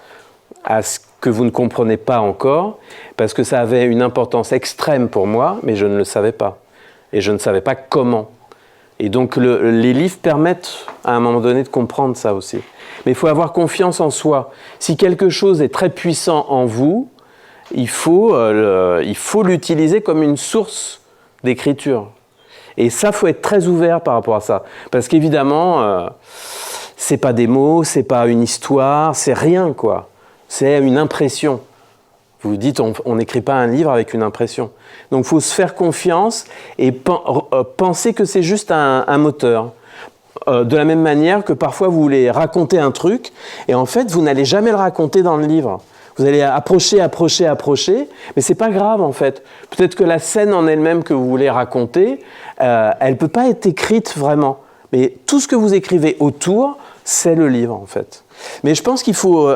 à ce que vous ne comprenez pas encore, parce que ça avait une importance extrême pour moi, mais je ne le savais pas. Et je ne savais pas comment. Et donc les livres permettent à un moment donné de comprendre ça aussi. Mais il faut avoir confiance en soi. Si quelque chose est très puissant en vous, il faut l'utiliser comme une source d'écriture. Et ça, il faut être très ouvert par rapport à ça. Parce qu'évidemment... c'est pas des mots, c'est pas une histoire, c'est rien, quoi. C'est une impression. Vous dites, on n'écrit pas un livre avec une impression. Donc, il faut se faire confiance et penser que c'est juste un moteur. de la même manière que parfois vous voulez raconter un truc, et en fait, vous n'allez jamais le raconter dans le livre. Vous allez approcher, mais c'est pas grave en fait. Peut-être que la scène en elle-même que vous voulez raconter, elle peut pas être écrite vraiment. Mais tout ce que vous écrivez autour, c'est le livre en fait. Mais je pense qu'il faut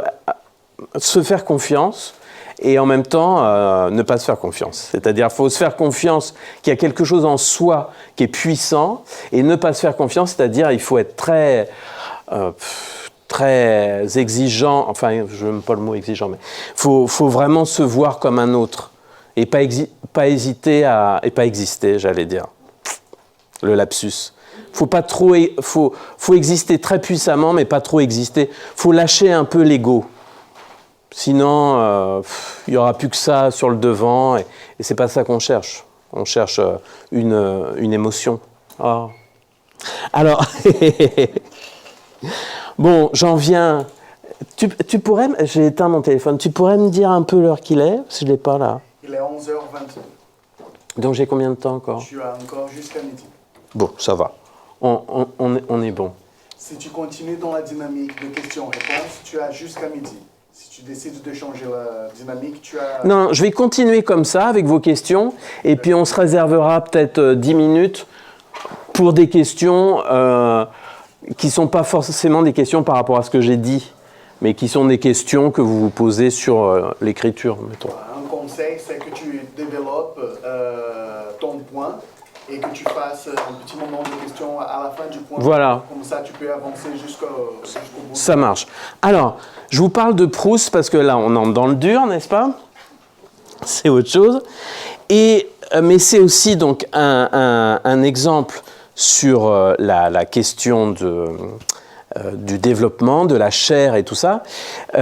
se faire confiance et en même temps ne pas se faire confiance. C'est-à-dire qu'il faut se faire confiance qu'il y a quelque chose en soi qui est puissant et ne pas se faire confiance, c'est-à-dire il faut être très exigeant, enfin je n'aime pas le mot exigeant, mais faut vraiment se voir comme un autre et pas hésiter et pas exister, j'allais dire. Le lapsus. Faut pas trop, faut exister très puissamment, mais pas trop exister. Faut lâcher un peu l'ego. Sinon, il y aura plus que ça sur le devant, et c'est pas ça qu'on cherche. On cherche une émotion. Oh. Alors, bon, j'en viens. Tu pourrais, j'ai éteint mon téléphone. Tu pourrais me dire un peu l'heure qu'il est, parce que je l'ai pas là. Il est 11h22. Donc j'ai combien de temps encore? Tu as encore jusqu'à midi. Bon, ça va. On est bon. Si tu continues dans la dynamique de questions-réponses, tu as jusqu'à midi. Si tu décides de changer la dynamique, tu as... Non, je vais continuer comme ça avec vos questions et puis on se réservera peut-être 10 minutes pour des questions qui ne sont pas forcément des questions par rapport à ce que j'ai dit, mais qui sont des questions que vous vous posez sur l'écriture, mettons. Un conseil, c'est que tu développes ton point et que tu fasses un petit moment de questions à la fin du point. Voilà. Comme ça, tu peux avancer jusqu'au bout. Ça marche. Alors, je vous parle de Proust parce que là, on entre dans le dur, n'est-ce pas? C'est autre chose. Mais c'est aussi donc un exemple sur la question du développement, de la chair et tout ça. Et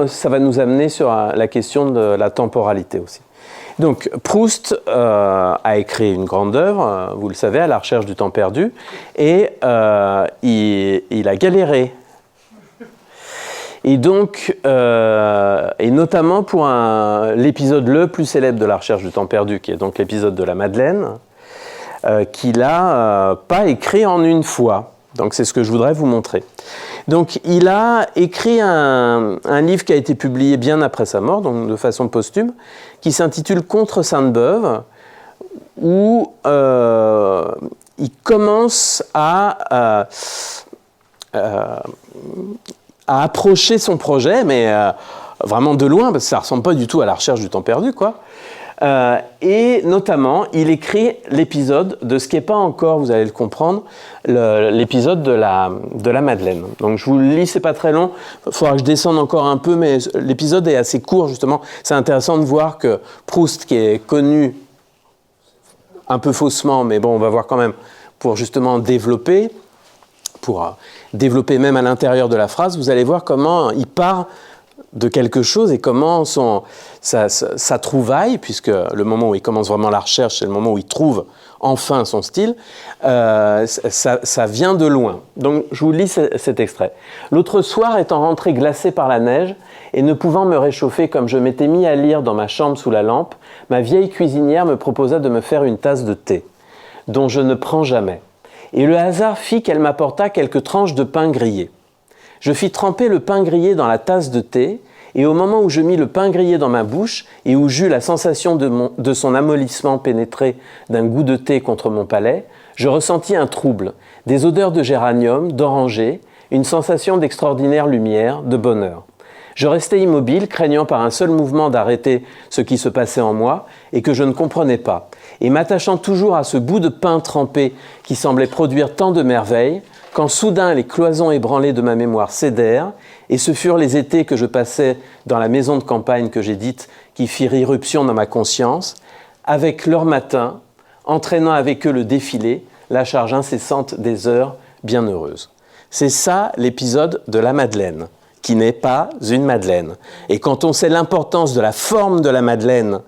ça va nous amener sur la question de la temporalité aussi. Donc, Proust a écrit une grande œuvre, vous le savez, à la recherche du temps perdu, et il a galéré. Et donc, et notamment pour l'épisode le plus célèbre de la recherche du temps perdu, qui est donc l'épisode de la Madeleine, qu'il n'a pas écrit en une fois. Donc, c'est ce que je voudrais vous montrer. Donc, il a écrit un livre qui a été publié bien après sa mort, donc de façon posthume, qui s'intitule Contre Sainte-Beuve, où il commence à approcher son projet, mais vraiment de loin, parce que ça ne ressemble pas du tout à la recherche du temps perdu, quoi. Et notamment, il écrit l'épisode de ce qui n'est pas encore, vous allez le comprendre, l'épisode de la Madeleine. Donc je vous le lis, c'est pas très long, il faudra que je descende encore un peu, mais l'épisode est assez court justement. C'est intéressant de voir que Proust, qui est connu un peu faussement, mais bon, on va voir quand même, pour justement développer même à l'intérieur de la phrase, vous allez voir comment il part de quelque chose et comment sa trouvaille, puisque le moment où il commence vraiment la recherche, c'est le moment où il trouve enfin son style, ça vient de loin. Donc je vous lis cet extrait. « L'autre soir, étant rentré glacé par la neige et ne pouvant me réchauffer comme je m'étais mis à lire dans ma chambre sous la lampe, ma vieille cuisinière me proposa de me faire une tasse de thé, dont je ne prends jamais. Et le hasard fit qu'elle m'apporta quelques tranches de pain grillé. Je fis tremper le pain grillé dans la tasse de thé, et au moment où je mis le pain grillé dans ma bouche et où j'eus la sensation de son amollissement pénétré d'un goût de thé contre mon palais, je ressentis un trouble, des odeurs de géranium, d'oranger, une sensation d'extraordinaire lumière, de bonheur. Je restai immobile, craignant par un seul mouvement d'arrêter ce qui se passait en moi et que je ne comprenais pas, et m'attachant toujours à ce bout de pain trempé qui semblait produire tant de merveilles, quand soudain les cloisons ébranlées de ma mémoire cédèrent, et ce furent les étés que je passais dans la maison de campagne que j'ai dite, qui firent irruption dans ma conscience, avec leur matin, entraînant avec eux le défilé, la charge incessante des heures bienheureuses. C'est ça l'épisode de la Madeleine, qui n'est pas une Madeleine. Et quand on sait l'importance de la forme de la Madeleine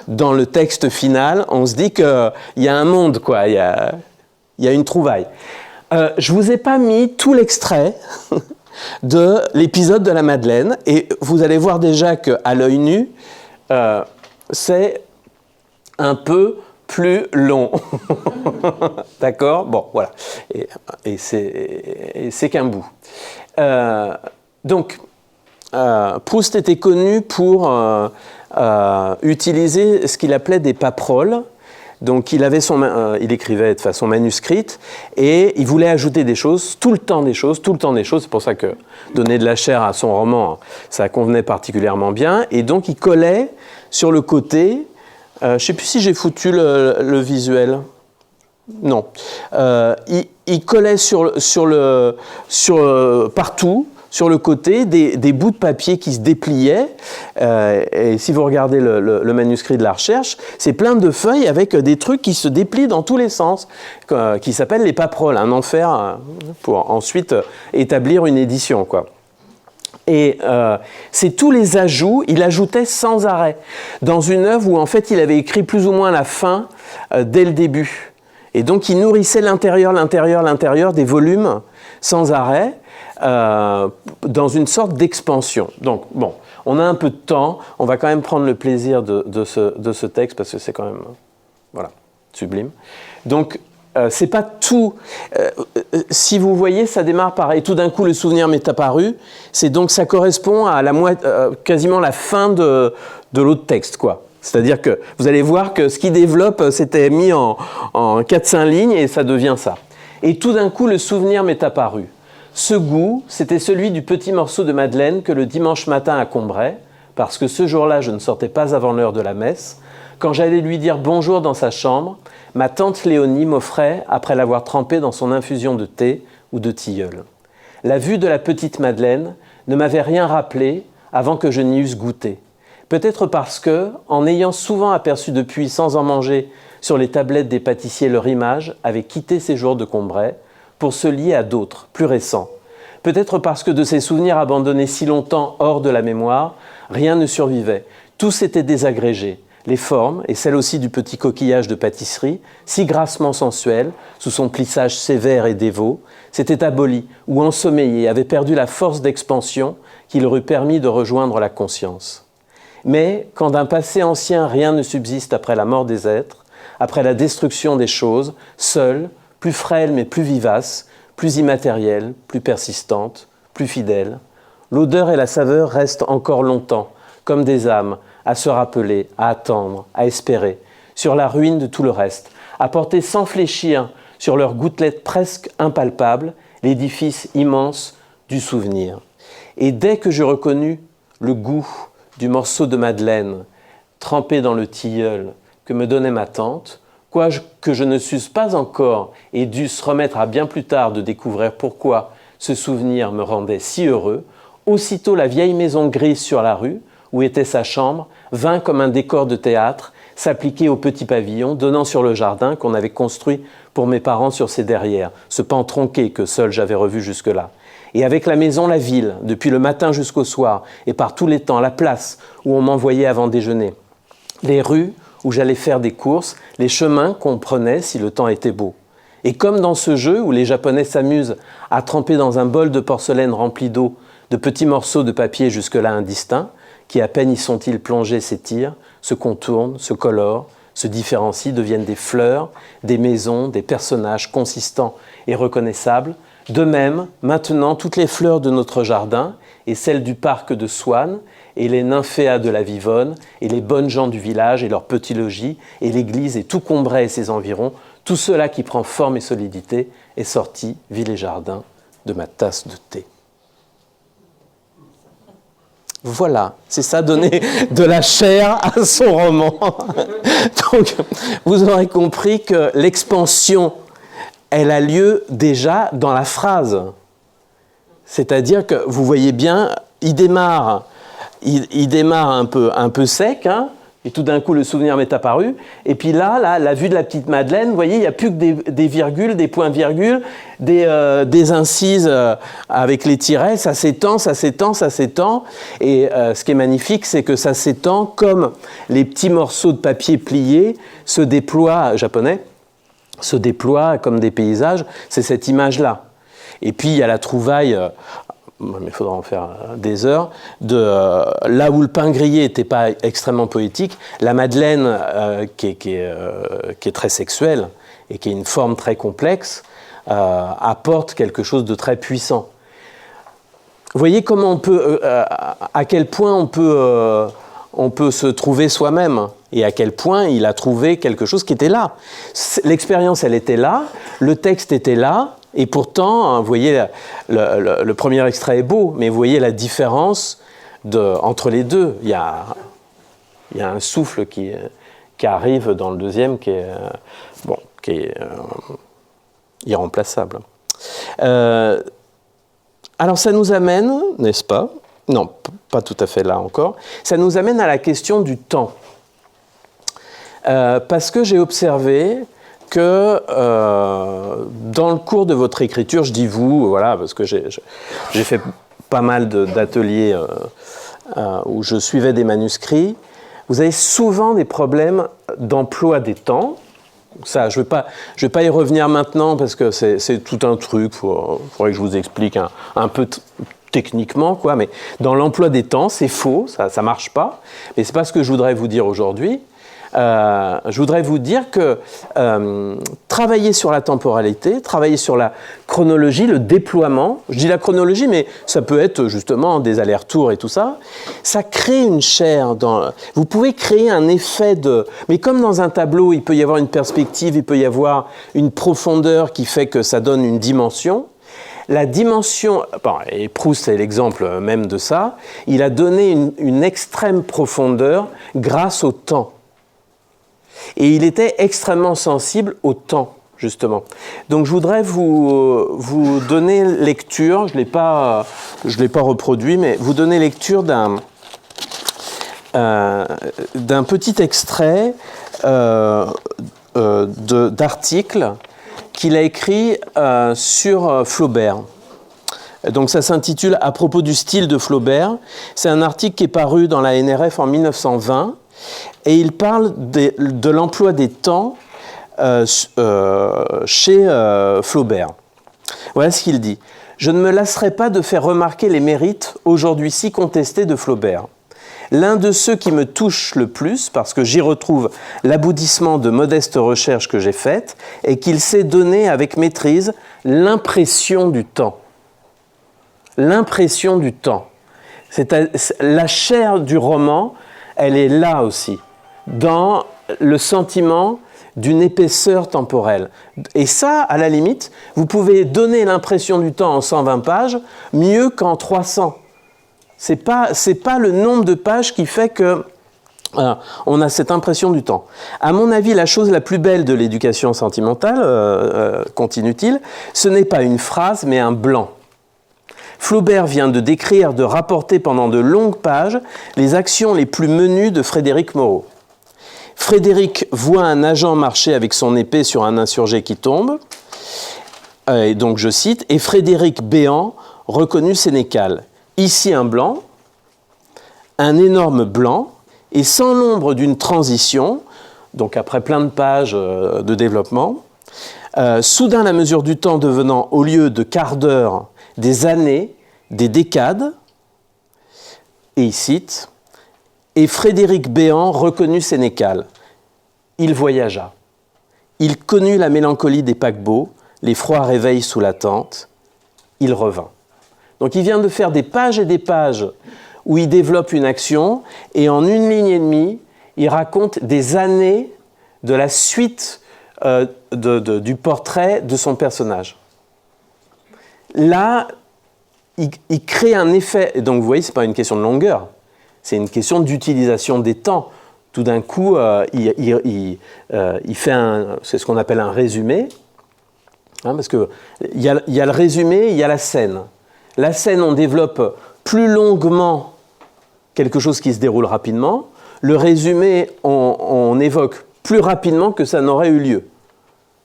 dans le texte final, on se dit qu'il y a un monde, quoi, il y a une trouvaille. Je ne vous ai pas mis tout l'extrait de l'épisode de la Madeleine, et vous allez voir déjà qu'à l'œil nu, c'est un peu plus long. D'accord? Bon, voilà. Et c'est qu'un bout. Donc, Proust était connu pour utiliser ce qu'il appelait des paperoles. Donc il écrivait de façon manuscrite et il voulait ajouter des choses, tout le temps des choses. C'est pour ça que donner de la chair à son roman, ça convenait particulièrement bien. Et donc il collait sur le côté, je ne sais plus si j'ai foutu le visuel. Non. Il collait partout, sur le côté, des bouts de papier qui se dépliaient. Et si vous regardez le manuscrit de la recherche, c'est plein de feuilles avec des trucs qui se déplient dans tous les sens, qui s'appellent les paperoles, un enfer pour ensuite établir une édition, quoi. Et c'est tous les ajouts, il ajoutait sans arrêt, dans une œuvre où en fait il avait écrit plus ou moins la fin dès le début. Et donc il nourrissait l'intérieur des volumes sans arrêt, dans une sorte d'expansion. Donc, bon, on a un peu de temps, on va quand même prendre le plaisir de ce texte, parce que c'est quand même, voilà, sublime. Donc, c'est pas tout... si vous voyez, ça démarre par « et tout d'un coup, le souvenir m'est apparu », donc ça correspond à quasiment la fin de l'autre texte, quoi. C'est-à-dire que vous allez voir que ce qui développe, c'était mis en 4-5 lignes, et ça devient ça. « Et tout d'un coup, le souvenir m'est apparu ». Ce goût, c'était celui du petit morceau de madeleine que le dimanche matin à Combray, parce que ce jour-là, je ne sortais pas avant l'heure de la messe, quand j'allais lui dire bonjour dans sa chambre, ma tante Léonie m'offrait, après l'avoir trempée dans son infusion de thé ou de tilleul. La vue de la petite Madeleine ne m'avait rien rappelé avant que je n'y eusse goûté. Peut-être parce que, en ayant souvent aperçu depuis, sans en manger, sur les tablettes des pâtissiers leur image, avait quitté ses jours de Combray, pour se lier à d'autres, plus récents. Peut-être parce que de ces souvenirs abandonnés si longtemps hors de la mémoire, rien ne survivait. Tout s'était désagrégé. Les formes, et celles aussi du petit coquillage de pâtisserie, si grassement sensuel, sous son plissage sévère et dévot, s'étaient abolies ou ensommeillées, avaient perdu la force d'expansion qui leur eût permis de rejoindre la conscience. Mais quand d'un passé ancien rien ne subsiste après la mort des êtres, après la destruction des choses, seul, plus frêle mais plus vivace, plus immatérielle, plus persistante, plus fidèle. L'odeur et la saveur restent encore longtemps, comme des âmes, à se rappeler, à attendre, à espérer, sur la ruine de tout le reste, à porter sans fléchir sur leurs gouttelettes presque impalpables l'édifice immense du souvenir. Et dès que je reconnus le goût du morceau de madeleine trempé dans le tilleul que me donnait ma tante, quoique je ne susse pas encore et dusse remettre à bien plus tard de découvrir pourquoi ce souvenir me rendait si heureux, aussitôt la vieille maison grise sur la rue, où était sa chambre, vint comme un décor de théâtre, s'appliquer au petit pavillon donnant sur le jardin qu'on avait construit pour mes parents sur ses derrières, ce pan tronqué que seul j'avais revu jusque-là. Et avec la maison, la ville, depuis le matin jusqu'au soir, et par tous les temps, la place où on m'envoyait avant déjeuner, les rues où j'allais faire des courses, les chemins qu'on prenait si le temps était beau. Et comme dans ce jeu où les Japonais s'amusent à tremper dans un bol de porcelaine rempli d'eau de petits morceaux de papier jusque-là indistincts, qui à peine y sont-ils plongés s'étirent, se contournent, se colorent, se différencient, deviennent des fleurs, des maisons, des personnages consistants et reconnaissables. De même, maintenant, toutes les fleurs de notre jardin et celles du parc de Swann et les nymphéas de la Vivonne et les bonnes gens du village et leurs petits logis et l'église et tout Combray et ses environs, tout cela qui prend forme et solidité est sorti, ville et jardin, de ma tasse de thé. Voilà, c'est ça, donner de la chair à son roman. Donc, vous aurez compris que l'expansion, elle a lieu déjà dans la phrase. C'est-à-dire que, vous voyez bien, il démarre un peu sec, hein, et tout d'un coup, le souvenir m'est apparu. Et puis là, la vue de la petite Madeleine, vous voyez, il n'y a plus que des virgules, des points-virgules, des incises avec les tirets. Ça s'étend. Et ce qui est magnifique, c'est que ça s'étend comme les petits morceaux de papier pliés se déploient, japonais, se déploient comme des paysages. C'est cette image-là. Et puis, il y a la trouvaille mais il faudra en faire des heures, là où le pain grillé n'était pas extrêmement poétique, la madeleine, qui est très sexuelle et qui est une forme très complexe, apporte quelque chose de très puissant. Vous voyez comment on peut, à quel point on peut se trouver soi-même, et à quel point il a trouvé quelque chose qui était là. L'expérience, elle était là, le texte était là, et pourtant, vous voyez, le premier extrait est beau, mais vous voyez la différence entre les deux. Il y a un souffle qui arrive dans le deuxième qui est irremplaçable. Alors ça nous amène, n'est-ce pas? Non, pas tout à fait là encore. Ça nous amène à la question du temps. Parce que j'ai observé que dans le cours de votre écriture, je dis vous, voilà, parce que j'ai fait pas mal d'ateliers où je suivais des manuscrits, vous avez souvent des problèmes d'emploi des temps. Ça, je vais pas y revenir maintenant parce que c'est tout un truc, faudrait que je vous explique un peu techniquement, quoi, mais dans l'emploi des temps, c'est faux, ça marche pas, mais c'est pas ce que je voudrais vous dire aujourd'hui. Je voudrais vous dire que travailler sur la temporalité, travailler sur la chronologie, le déploiement, je dis la chronologie, mais ça peut être justement des allers-retours et tout ça, ça crée une chair. Vous pouvez créer un effet mais comme dans un tableau, il peut y avoir une perspective, il peut y avoir une profondeur qui fait que ça donne une dimension. La dimension, et Proust est l'exemple même de ça, il a donné une extrême profondeur grâce au temps. Et il était extrêmement sensible au temps, justement. Donc je voudrais vous donner lecture, je l'ai pas reproduit, mais vous donner lecture d'un petit extrait d'article qu'il a écrit sur Flaubert. Donc ça s'intitule « À propos du style de Flaubert ». C'est un article qui est paru dans la NRF en 1920. Et il parle de l'emploi des temps chez Flaubert. Voilà ce qu'il dit. « Je ne me lasserai pas de faire remarquer les mérites aujourd'hui si contestés de Flaubert. L'un de ceux qui me touche le plus, parce que j'y retrouve l'aboutissement de modestes recherches que j'ai faites, est qu'il sait donner avec maîtrise l'impression du temps. L'impression du temps. C'est la chair du roman, elle est là aussi, dans le sentiment d'une épaisseur temporelle. Et ça, à la limite, vous pouvez donner l'impression du temps en 120 pages mieux qu'en 300. C'est pas le nombre de pages qui fait que on a cette impression du temps. À mon avis, la chose la plus belle de l'éducation sentimentale, continue-t-il, ce n'est pas une phrase, mais un blanc. Flaubert vient de décrire, de rapporter pendant de longues pages les actions les plus menues de Frédéric Moreau. Frédéric voit un agent marcher avec son épée sur un insurgé qui tombe, et donc je cite, « Et Frédéric béant reconnut Sénécal. Ici un blanc, un énorme blanc, et sans l'ombre d'une transition, donc après plein de pages de développement, soudain la mesure du temps devenant, au lieu de quart d'heure, des années, des décades, et il cite, « Et Frédéric béant reconnut Sénécal. Il voyagea. Il connut la mélancolie des paquebots, les froids réveils sous la tente. Il revint. » Donc il vient de faire des pages et des pages où il développe une action, et en une ligne et demie, il raconte des années de la suite du portrait de son personnage. Là, il crée un effet. Et donc, vous voyez, ce n'est pas une question de longueur, c'est une question d'utilisation des temps. Tout d'un coup, il fait c'est ce qu'on appelle un résumé, hein, parce qu'il y a le résumé, il y a la scène. La scène, on développe plus longuement quelque chose qui se déroule rapidement. Le résumé, on évoque plus rapidement que ça n'aurait eu lieu.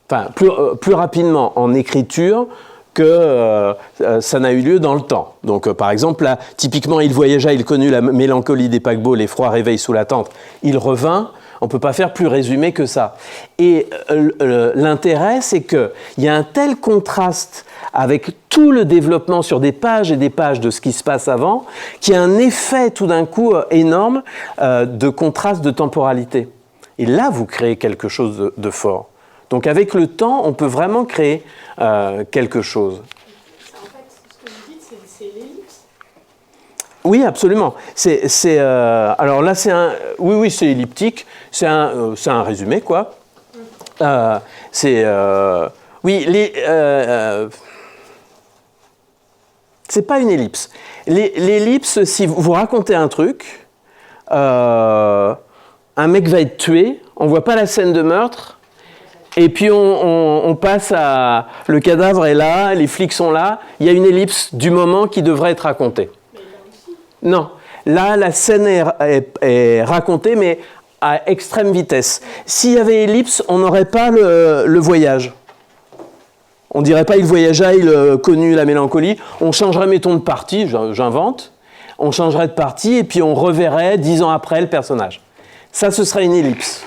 Enfin, plus rapidement en écriture que ça n'a eu lieu dans le temps. Donc, par exemple, là, typiquement, il voyagea, il connut la mélancolie des paquebots, les froids réveils sous la tente, il revint. On ne peut pas faire plus résumé que ça. Et l'intérêt, c'est qu'il y a un tel contraste avec tout le développement sur des pages et des pages de ce qui se passe avant, qu'il y a un effet tout d'un coup énorme de contraste de temporalité. Et là, vous créez quelque chose de fort. Donc avec le temps, on peut vraiment créer quelque chose. En fait, ce que vous dites, c'est l'ellipse. Oui, absolument. Alors là, oui, c'est elliptique. C'est un résumé, quoi. Oui, c'est pas une ellipse. L'ellipse, si vous racontez un truc, un mec va être tué, on voit pas la scène de meurtre, et puis on passe à... Le cadavre est là, les flics sont là, il y a une ellipse du moment qui devrait être racontée. Mais là aussi. Non, là, la scène est racontée, mais à extrême vitesse. S'il y avait ellipse, on n'aurait pas le voyage. On ne dirait pas « il voyagea, il connut la mélancolie ». On changerait, mettons, de partie, j'invente. On changerait de partie et puis on reverrait 10 ans après le personnage. Ça, ce serait une ellipse.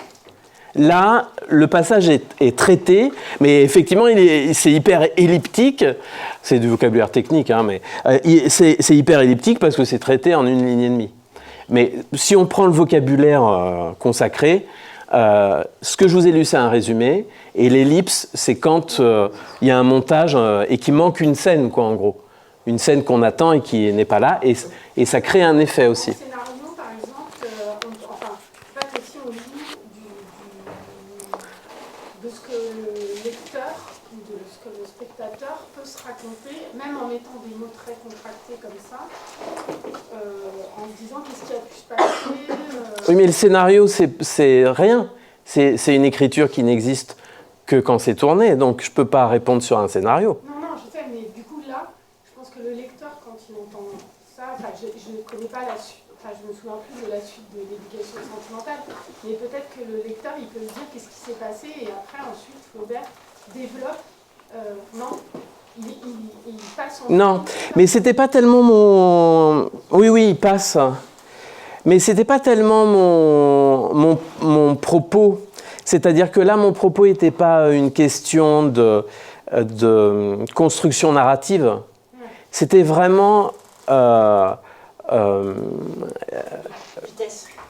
Là, le passage est traité, mais effectivement, c'est hyper elliptique. C'est du vocabulaire technique, hein, mais c'est hyper elliptique parce que c'est traité en une ligne et demie. Mais si on prend le vocabulaire consacré, ce que je vous ai lu, c'est un résumé, et l'ellipse, c'est quand il y a un montage et qu'il manque une scène, quoi, en gros. Une scène qu'on attend et qui n'est pas là, et ça crée un effet aussi. Dans le scénario, par exemple, en fait, aussi on lit de ce que le lecteur ou de ce que le spectateur peut se raconter, même en mettant des mots très contractés comme ça, en se disant qu'est-ce qui a pu se passer. Oui, mais le scénario, c'est rien. C'est une écriture qui n'existe que quand c'est tourné, donc je ne peux pas répondre sur un scénario. Non, je sais, mais du coup, là, je pense que le lecteur, quand il entend ça, je ne connais pas la suite, je me souviens plus de la suite de l'éducation sentimentale, mais peut-être que le lecteur, il peut se dire qu'est-ce qui s'est passé, et après, ensuite, Flaubert développe, non, il passe en... Non, mais c'était pas tellement mon... Oui, il passe. Mais c'était pas tellement mon propos. C'est-à-dire que là, mon propos n'était pas une question de construction narrative. C'était vraiment...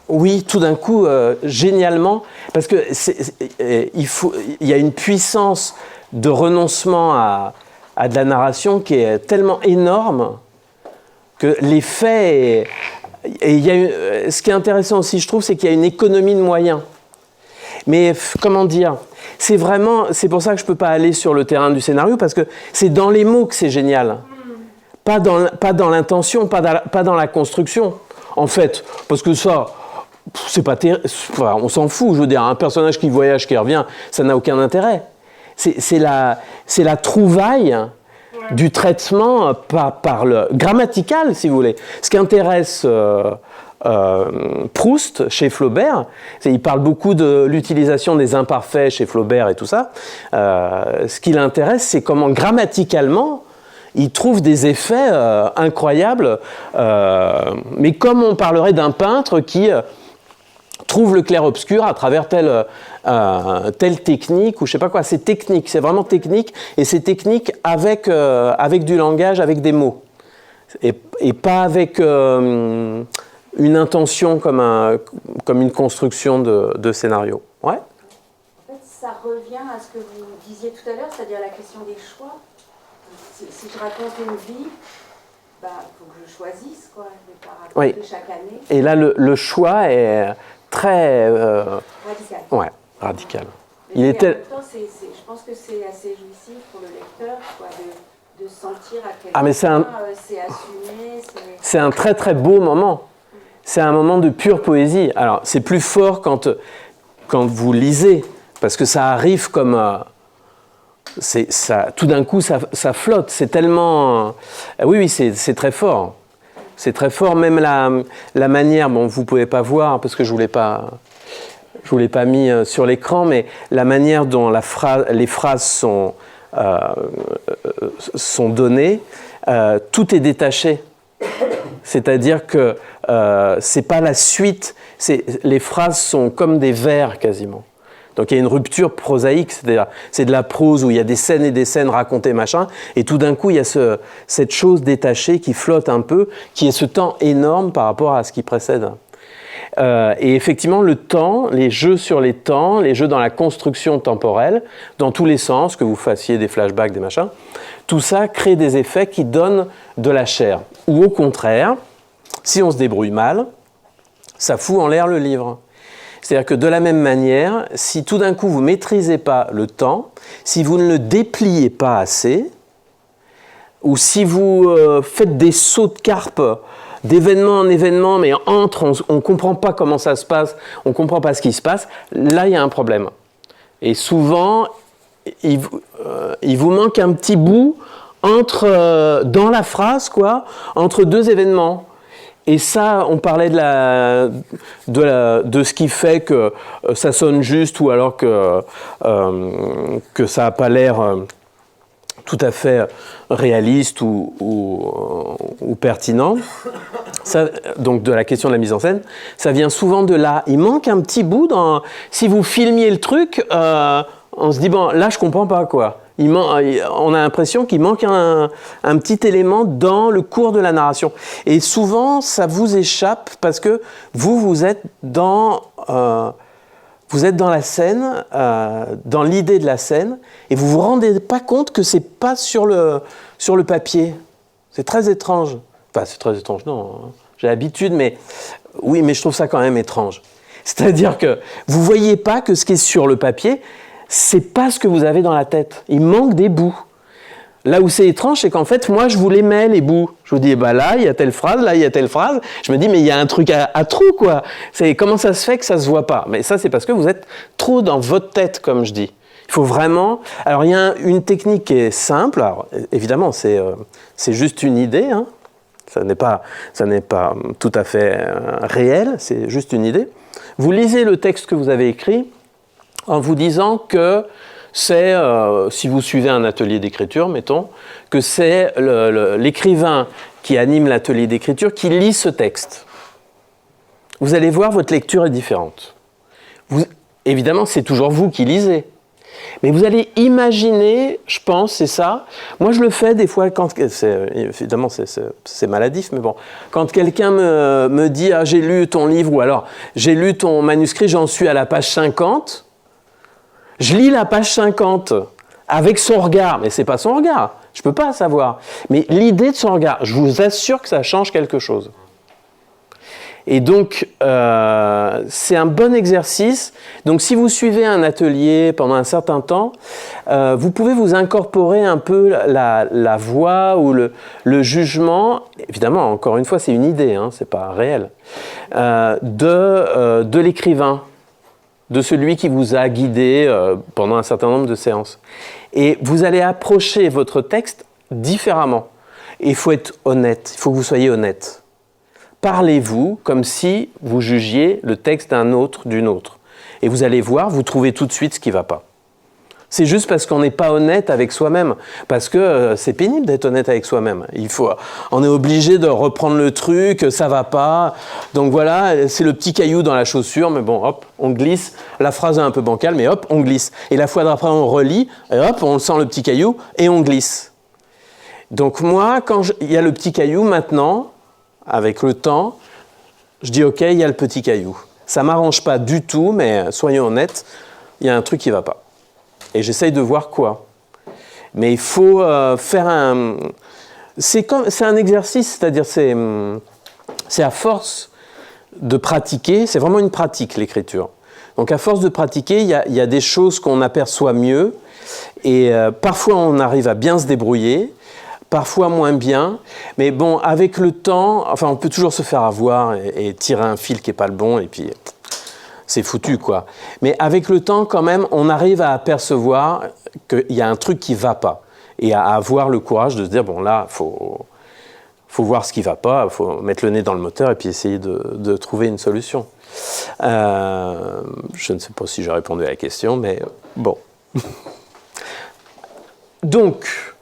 oui, tout d'un coup, génialement, parce que il y a une puissance de renoncement à de la narration qui est tellement énorme que l'effet... ce qui est intéressant aussi, je trouve, c'est qu'il y a une économie de moyens. Mais comment dire, c'est pour ça que je ne peux pas aller sur le terrain du scénario, parce que c'est dans les mots que c'est génial. Pas dans l'intention, pas dans la construction, en fait. Parce que ça, c'est pas on s'en fout, je veux dire, un personnage qui voyage, qui revient, ça n'a aucun intérêt. C'est la trouvaille du traitement par le grammatical, si vous voulez. Ce qui intéresse Proust chez Flaubert, il parle beaucoup de l'utilisation des imparfaits chez Flaubert et tout ça. Ce qui l'intéresse, c'est comment grammaticalement il trouve des effets incroyables, mais comme on parlerait d'un peintre qui trouve le clair-obscur à travers telle technique, ou je sais pas quoi. C'est technique, c'est vraiment technique, et c'est technique avec du langage, avec des mots, et pas avec une intention comme une construction de scénario. Ouais. En fait, ça revient à ce que vous disiez tout à l'heure, c'est-à-dire la question des choix. Si je raconte une vie, il faut que je choisisse, quoi. Je ne vais pas raconter chaque année. Et là, le choix est très... radical. Ouais, radical. En même temps, je pense que c'est assez jouissif pour le lecteur, quoi, de sentir à quel point c'est assumé. C'est un très très beau moment. C'est un moment de pure poésie. Alors, c'est plus fort quand vous lisez, parce que ça arrive comme... tout d'un coup, ça flotte. C'est tellement... oui, c'est très fort. C'est très fort. Même la manière... Bon, vous ne pouvez pas voir, parce que je ne vous l'ai pas mis sur l'écran, mais la manière dont les phrases sont données, tout est détaché. C'est-à-dire que c'est pas la suite, les phrases sont comme des vers quasiment. Donc il y a une rupture prosaïque, c'est-à-dire c'est de la prose où il y a des scènes et des scènes racontées, machin, et tout d'un coup il y a cette chose détachée qui flotte un peu, qui est ce temps énorme par rapport à ce qui précède. Et effectivement, le temps, les jeux sur les temps, les jeux dans la construction temporelle, dans tous les sens, que vous fassiez des flashbacks, des machins, tout ça crée des effets qui donnent de la chair. Ou au contraire, si on se débrouille mal, ça fout en l'air le livre. C'est-à-dire que de la même manière, si tout d'un coup vous ne maîtrisez pas le temps, si vous ne le dépliez pas assez, ou si vous faites des sauts de carpe d'événement en événement, mais on ne comprend pas comment ça se passe, on ne comprend pas ce qui se passe, là il y a un problème. Et souvent, il vous manque un petit bout dans la phrase, quoi, entre deux événements. Et ça, on parlait de ce qui fait que ça sonne juste ou alors que ça n'a pas l'air tout à fait réaliste ou pertinent. Ça, donc de la question de la mise en scène, ça vient souvent de là. Il manque un petit bout si vous filmiez le truc, on se dit, bon, là je comprends pas quoi. On a l'impression qu'il manque un petit élément dans le cours de la narration. Et souvent, ça vous échappe parce que vous êtes dans la scène, dans l'idée de la scène, et vous ne vous rendez pas compte que ce n'est pas sur le papier. C'est très étrange. Enfin, c'est très étrange, non. J'ai l'habitude, mais oui, mais je trouve ça quand même étrange. C'est-à-dire que vous ne voyez pas que ce qui est sur le papier, c'est pas ce que vous avez dans la tête. Il manque des bouts. Là où c'est étrange, c'est qu'en fait, moi, je vous les mets, les bouts. Je vous dis, bah là, il y a telle phrase, là, il y a telle phrase. Je me dis, mais il y a un truc à trou, quoi. Comment ça se fait que ça se voit pas? Mais ça, c'est parce que vous êtes trop dans votre tête, comme je dis. Il faut vraiment... Alors, il y a une technique qui est simple. Alors, évidemment, c'est juste une idée, hein. Ça n'est pas tout à fait réel, c'est juste une idée. Vous lisez le texte que vous avez écrit en vous disant que c'est, si vous suivez un atelier d'écriture, mettons, que c'est l'écrivain qui anime l'atelier d'écriture qui lit ce texte. Vous allez voir, votre lecture est différente. Évidemment, c'est toujours vous qui lisez. Mais vous allez imaginer, je pense, c'est ça. Moi, je le fais des fois, évidemment, c'est maladif, mais bon. Quand quelqu'un me dit « Ah, j'ai lu ton livre » ou alors « J'ai lu ton manuscrit, j'en suis à la page 50 », je lis la page 50 avec son regard, mais ce n'est pas son regard, je ne peux pas savoir. Mais l'idée de son regard, je vous assure que ça change quelque chose. Et donc, c'est un bon exercice. Donc, si vous suivez un atelier pendant un certain temps, vous pouvez vous incorporer un peu la voix ou le jugement. Évidemment, encore une fois, c'est une idée, hein, c'est pas réel. De l'écrivain, de celui qui vous a guidé pendant un certain nombre de séances. Et vous allez approcher votre texte différemment. Et il faut être honnête, il faut que vous soyez honnête. Parlez-vous comme si vous jugiez le texte d'un autre, d'une autre. Et vous allez voir, vous trouvez tout de suite ce qui ne va pas. C'est juste parce qu'on n'est pas honnête avec soi-même. Parce que c'est pénible d'être honnête avec soi-même. On est obligé de reprendre le truc, ça ne va pas. Donc voilà, c'est le petit caillou dans la chaussure, mais bon, hop, on glisse. La phrase est un peu bancale, mais hop, on glisse. Et la fois d'après, on relit, et hop, on sent le petit caillou, et on glisse. Donc moi, quand il y a le petit caillou, maintenant, avec le temps, je dis ok, il y a le petit caillou. Ça ne m'arrange pas du tout, mais soyons honnêtes, il y a un truc qui ne va pas. Et j'essaye de voir quoi. Mais il faut faire un... C'est un exercice, c'est-à-dire c'est à force de pratiquer, c'est vraiment une pratique l'écriture. Donc à force de pratiquer, il y a des choses qu'on aperçoit mieux, et parfois on arrive à bien se débrouiller, parfois moins bien, mais bon, avec le temps, enfin on peut toujours se faire avoir et tirer un fil qui n'est pas le bon, et puis c'est foutu quoi. Mais avec le temps quand même, on arrive à apercevoir qu'il y a un truc qui ne va pas, et à avoir le courage de se dire, bon là, faut voir ce qui ne va pas, il faut mettre le nez dans le moteur et puis essayer de trouver une solution. Je ne sais pas si j'ai répondu à la question, mais bon. Donc,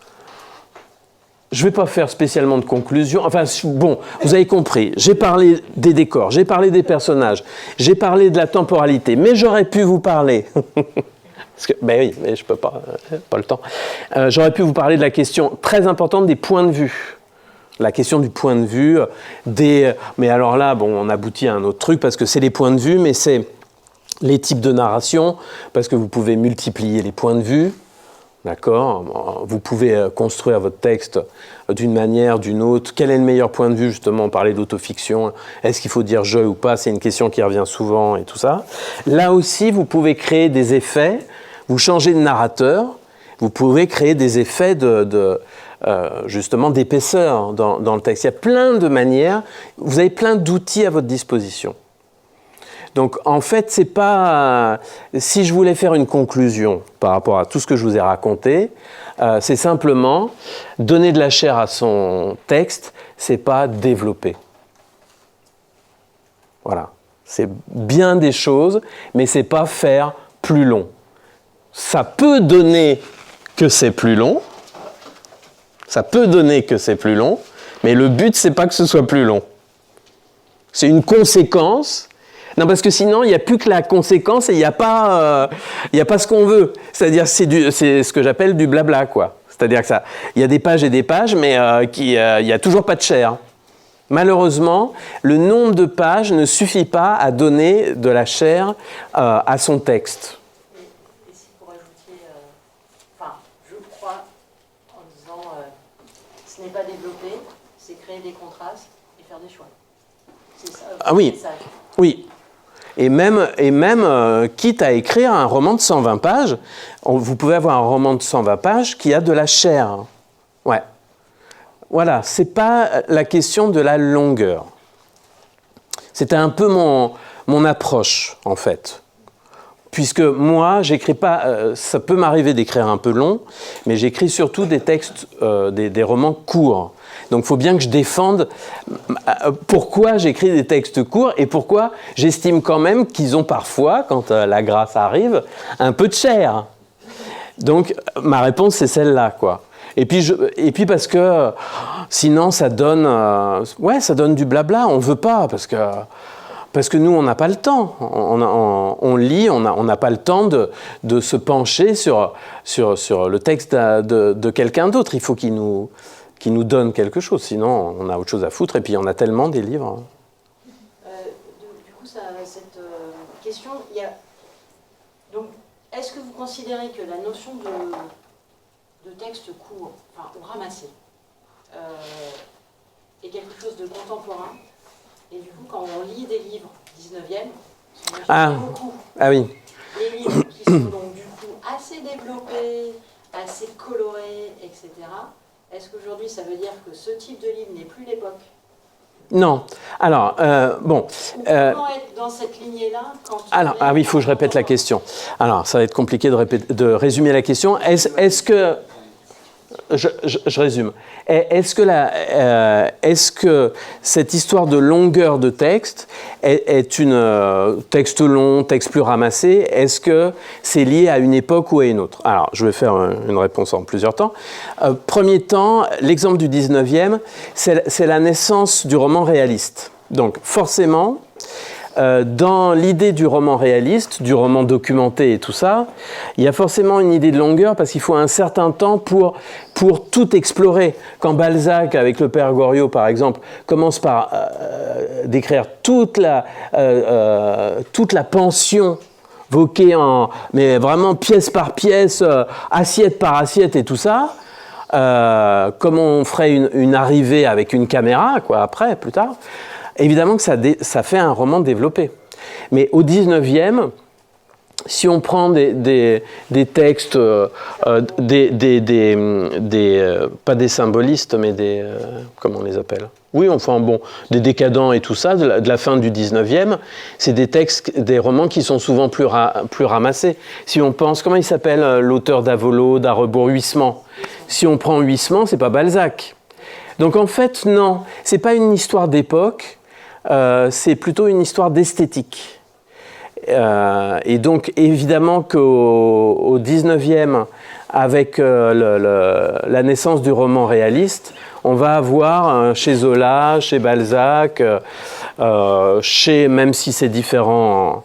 je ne vais pas faire spécialement de conclusion. Enfin, bon, vous avez compris. J'ai parlé des décors, j'ai parlé des personnages, j'ai parlé de la temporalité, mais j'aurais pu vous parler... Parce que, ben oui, mais je ne peux pas le temps. J'aurais pu vous parler de la question très importante des points de vue. La question du point de vue, mais alors là, bon, on aboutit à un autre truc, parce que c'est les points de vue, mais c'est les types de narration, parce que vous pouvez multiplier les points de vue, d'accord ? Vous pouvez construire votre texte d'une manière, d'une autre. Quel est le meilleur point de vue, justement? On parlait d'autofiction. Est-ce qu'il faut dire « je » ou pas? C'est une question qui revient souvent et tout ça. Là aussi, vous pouvez créer des effets. Vous changez de narrateur, vous pouvez créer des effets justement d'épaisseur dans le texte. Il y a plein de manières, vous avez plein d'outils à votre disposition. Donc en fait, c'est pas... Si je voulais faire une conclusion par rapport à tout ce que je vous ai raconté, c'est simplement donner de la chair à son texte, c'est pas développer. Voilà. C'est bien des choses, mais c'est pas faire plus long. Ça peut donner que c'est plus long, mais le but, c'est pas que ce soit plus long. C'est une conséquence. Non, parce que sinon, il n'y a plus que la conséquence et il n'y a pas ce qu'on veut. C'est-à-dire, c'est ce que j'appelle du blabla, quoi. C'est-à-dire que il y a des pages et des pages, mais il n'y a toujours pas de chair. Malheureusement, le nombre de pages ne suffit pas à donner de la chair à son texte. Ce n'est pas développer, c'est créer des contrastes et faire des choix. C'est ça. Ah oui, message. Oui. Et même quitte à écrire un roman de 120 pages, vous pouvez avoir un roman de 120 pages qui a de la chair. Ouais. Voilà, c'est pas la question de la longueur. C'était un peu mon approche, en fait. Puisque moi, j'écris pas... ça peut m'arriver d'écrire un peu long, mais j'écris surtout des textes, des romans courts. Donc il faut bien que je défende pourquoi j'écris des textes courts et pourquoi j'estime quand même qu'ils ont parfois, quand la grâce arrive, un peu de chair. Donc ma réponse, c'est celle-là, quoi. Et puis parce que sinon, ça donne du blabla. On ne veut pas, parce que nous, on n'a pas le temps. On lit, on n'a pas le temps de se pencher sur le texte de quelqu'un d'autre. Il faut qu'il nous donne quelque chose, sinon on a autre chose à foutre. Et puis, on a tellement des livres. Du coup, cette question, donc, est-ce que vous considérez que la notion de texte court, enfin, ou ramassé, est quelque chose de contemporain? Et du coup, quand on lit des livres 19e, on beaucoup. Ah oui. Les livres qui sont donc du coup assez développés, assez colorés, etc. Est-ce qu'aujourd'hui, ça veut dire que ce type de livre n'est plus l'époque? Non. Alors, bon. Comment être dans cette lignée-là quand oui, il faut que je répète la question. Alors, ça va être compliqué de résumer la question. Est-ce que... Je résume. Est-ce que cette histoire de longueur de texte est une texte long, texte plus ramassé? Est-ce que c'est lié à une époque ou à une autre? Alors, je vais faire une réponse en plusieurs temps. Premier temps, l'exemple du 19e, c'est la naissance du roman réaliste. Donc, forcément, dans l'idée du roman réaliste, du roman documenté et tout ça, il y a forcément une idée de longueur parce qu'il faut un certain temps pour tout explorer. Quand Balzac, avec le Père Goriot par exemple, commence par décrire toute la pension voquée mais vraiment pièce par pièce, assiette par assiette et tout ça, comme on ferait une arrivée avec une caméra, quoi, après, plus tard. Évidemment que ça fait un roman développé. Mais au 19e, si on prend des textes, pas des symbolistes, mais comment on les appelle? Oui, enfin bon, des décadents et tout ça, de la fin du 19e, c'est des textes, des romans qui sont souvent plus ramassés. Si on pense, comment il s'appelle l'auteur d'Avolo, d'À rebours, Huysmans? Si on prend Huysmans, c'est pas Balzac. Donc en fait, non, c'est pas une histoire d'époque, c'est plutôt une histoire d'esthétique. Et donc évidemment qu'au 19e, avec la naissance du roman réaliste, on va avoir chez Zola, chez Balzac, même si c'est différent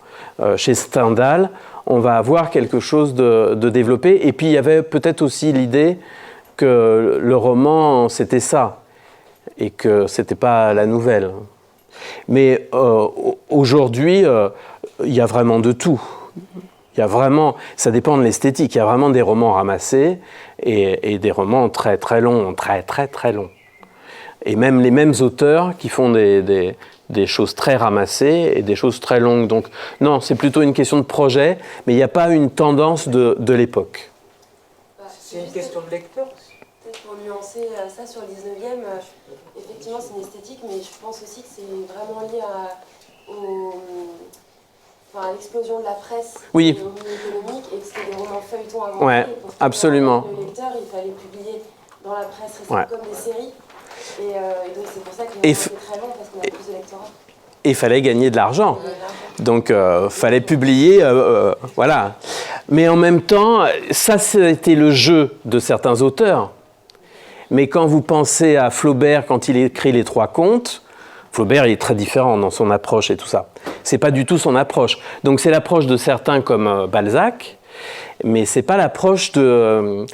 chez Stendhal, on va avoir quelque chose de développé. Et puis il y avait peut-être aussi l'idée que le roman, c'était ça, et que c'était pas la nouvelle. Mais aujourd'hui, il y a vraiment de tout. Il y a vraiment, ça dépend de l'esthétique. Il y a vraiment des romans ramassés et des romans très très longs, très très très longs. Et même les mêmes auteurs qui font des choses très ramassées et des choses très longues. Donc non, c'est plutôt une question de projet, mais il n'y a pas une tendance de l'époque. C'est une question de lecteur. Peut-être pour nuancer ça sur le 19e, effectivement c'est une esthétique, mais je pense aussi que c'est vraiment lié à l'explosion de la presse, oui, au milieu économique, et que c'était des romans feuilletons avant. Ouais, absolument. Le lecteur, il fallait publier dans la presse récente ouais. comme des séries. Et donc c'est pour ça que les romans étaient très longs, parce qu'on a plus de lectorat. Et il fallait gagner de l'argent. Donc, fallait publier, voilà. Mais en même temps, ça, c'était le jeu de certains auteurs. Mais quand vous pensez à Flaubert, quand il écrit Les Trois Contes, Flaubert, il est très différent dans son approche et tout ça. C'est pas du tout son approche. Donc, c'est l'approche de certains comme Balzac, mais c'est pas l'approche de...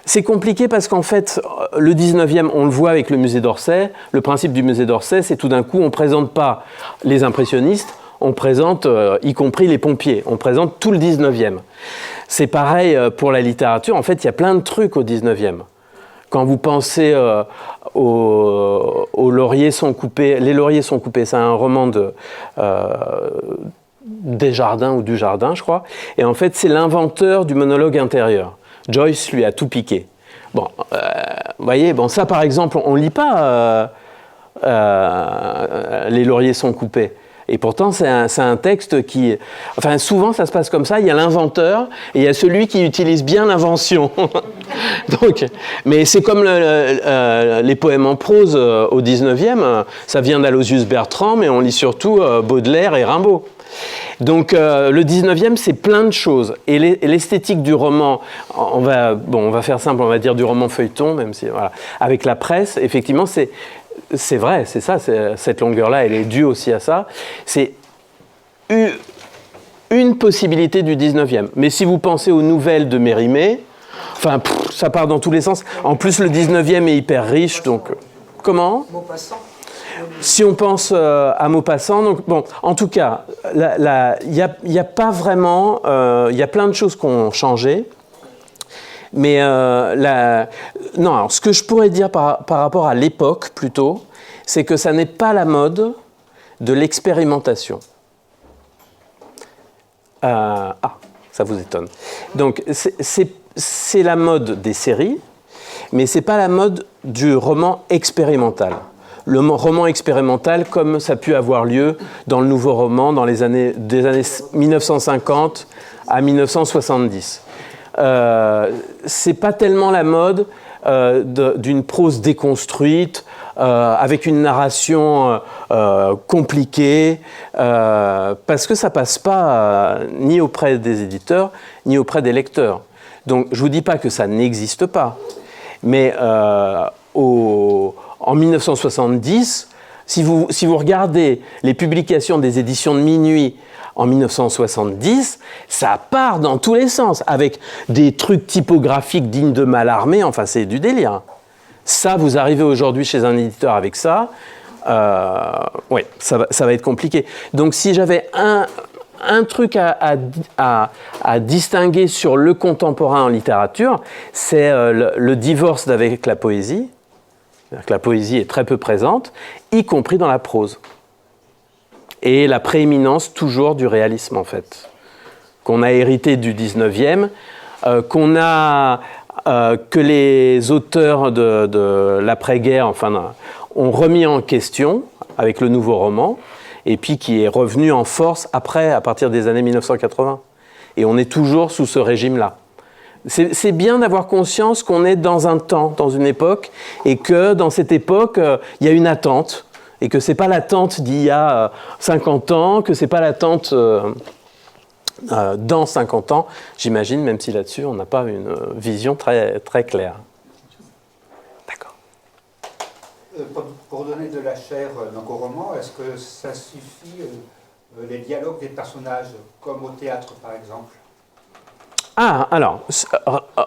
C'est compliqué parce qu'en fait, le 19e, on le voit avec le musée d'Orsay, le principe du musée d'Orsay, c'est tout d'un coup, on ne présente pas les impressionnistes, on présente, y compris les pompiers, on présente tout le 19e. C'est pareil pour la littérature, en fait, il y a plein de trucs au 19e. Quand vous pensez aux lauriers sont coupés, Les lauriers sont coupés, c'est un roman de... Desjardins ou Dujardin, je crois, et en fait, c'est l'inventeur du monologue intérieur. Joyce lui a tout piqué. Bon, vous voyez, bon, ça par exemple, on ne lit pas Les lauriers sont coupés. Et pourtant, c'est un texte qui... Enfin, souvent, ça se passe comme ça. Il y a l'inventeur et il y a celui qui utilise bien l'invention. Donc, mais c'est comme les poèmes en prose au 19e. Ça vient d'Aloysius Bertrand, mais on lit surtout Baudelaire et Rimbaud. Donc le 19e, c'est plein de choses. Et l'esthétique du roman, on va faire simple, on va dire du roman feuilleton, même si, voilà, avec la presse, effectivement, c'est vrai, c'est ça, cette longueur-là, elle est due aussi à ça. C'est une possibilité du 19e. Mais si vous pensez aux nouvelles de Mérimée, enfin, ça part dans tous les sens. En plus, le 19e est hyper riche, donc... Comment ? Maupassant. Si on pense à Maupassant, donc bon, en tout cas, il y a pas vraiment, il y a plein de choses qui ont changé, mais non. Alors, ce que je pourrais dire par rapport à l'époque plutôt, c'est que ça n'est pas la mode de l'expérimentation. Ça vous étonne. Donc c'est la mode des séries, mais c'est pas la mode du roman expérimental. Le roman expérimental, comme ça a pu avoir lieu dans le nouveau roman des années 1950 à 1970. C'est pas tellement la mode d'une prose déconstruite, avec une narration compliquée, parce que ça passe pas ni auprès des éditeurs, ni auprès des lecteurs. Donc je vous dis pas que ça n'existe pas, mais en 1970, si vous regardez les publications des éditions de Minuit en 1970, ça part dans tous les sens, avec des trucs typographiques dignes de Mallarmé, enfin c'est du délire. Ça, vous arrivez aujourd'hui chez un éditeur avec ça, oui, ça va être compliqué. Donc si j'avais un truc à distinguer sur le contemporain en littérature, c'est le divorce avec la poésie. C'est-à-dire que la poésie est très peu présente, y compris dans la prose. Et la prééminence toujours du réalisme, en fait, qu'on a hérité du 19e, que les auteurs de l'après-guerre ont remis en question avec le nouveau roman, et puis qui est revenu en force après, à partir des années 1980. Et on est toujours sous ce régime-là. C'est bien d'avoir conscience qu'on est dans un temps, dans une époque, et que dans cette époque, il y a une attente, et que ce n'est pas l'attente d'il y a 50 ans, que ce n'est pas l'attente dans 50 ans, j'imagine, même si là-dessus, on n'a pas une vision très, très claire. D'accord. Pour donner de la chair donc, au roman, est-ce que ça suffit, les dialogues des personnages, comme au théâtre, par exemple? Ah, alors,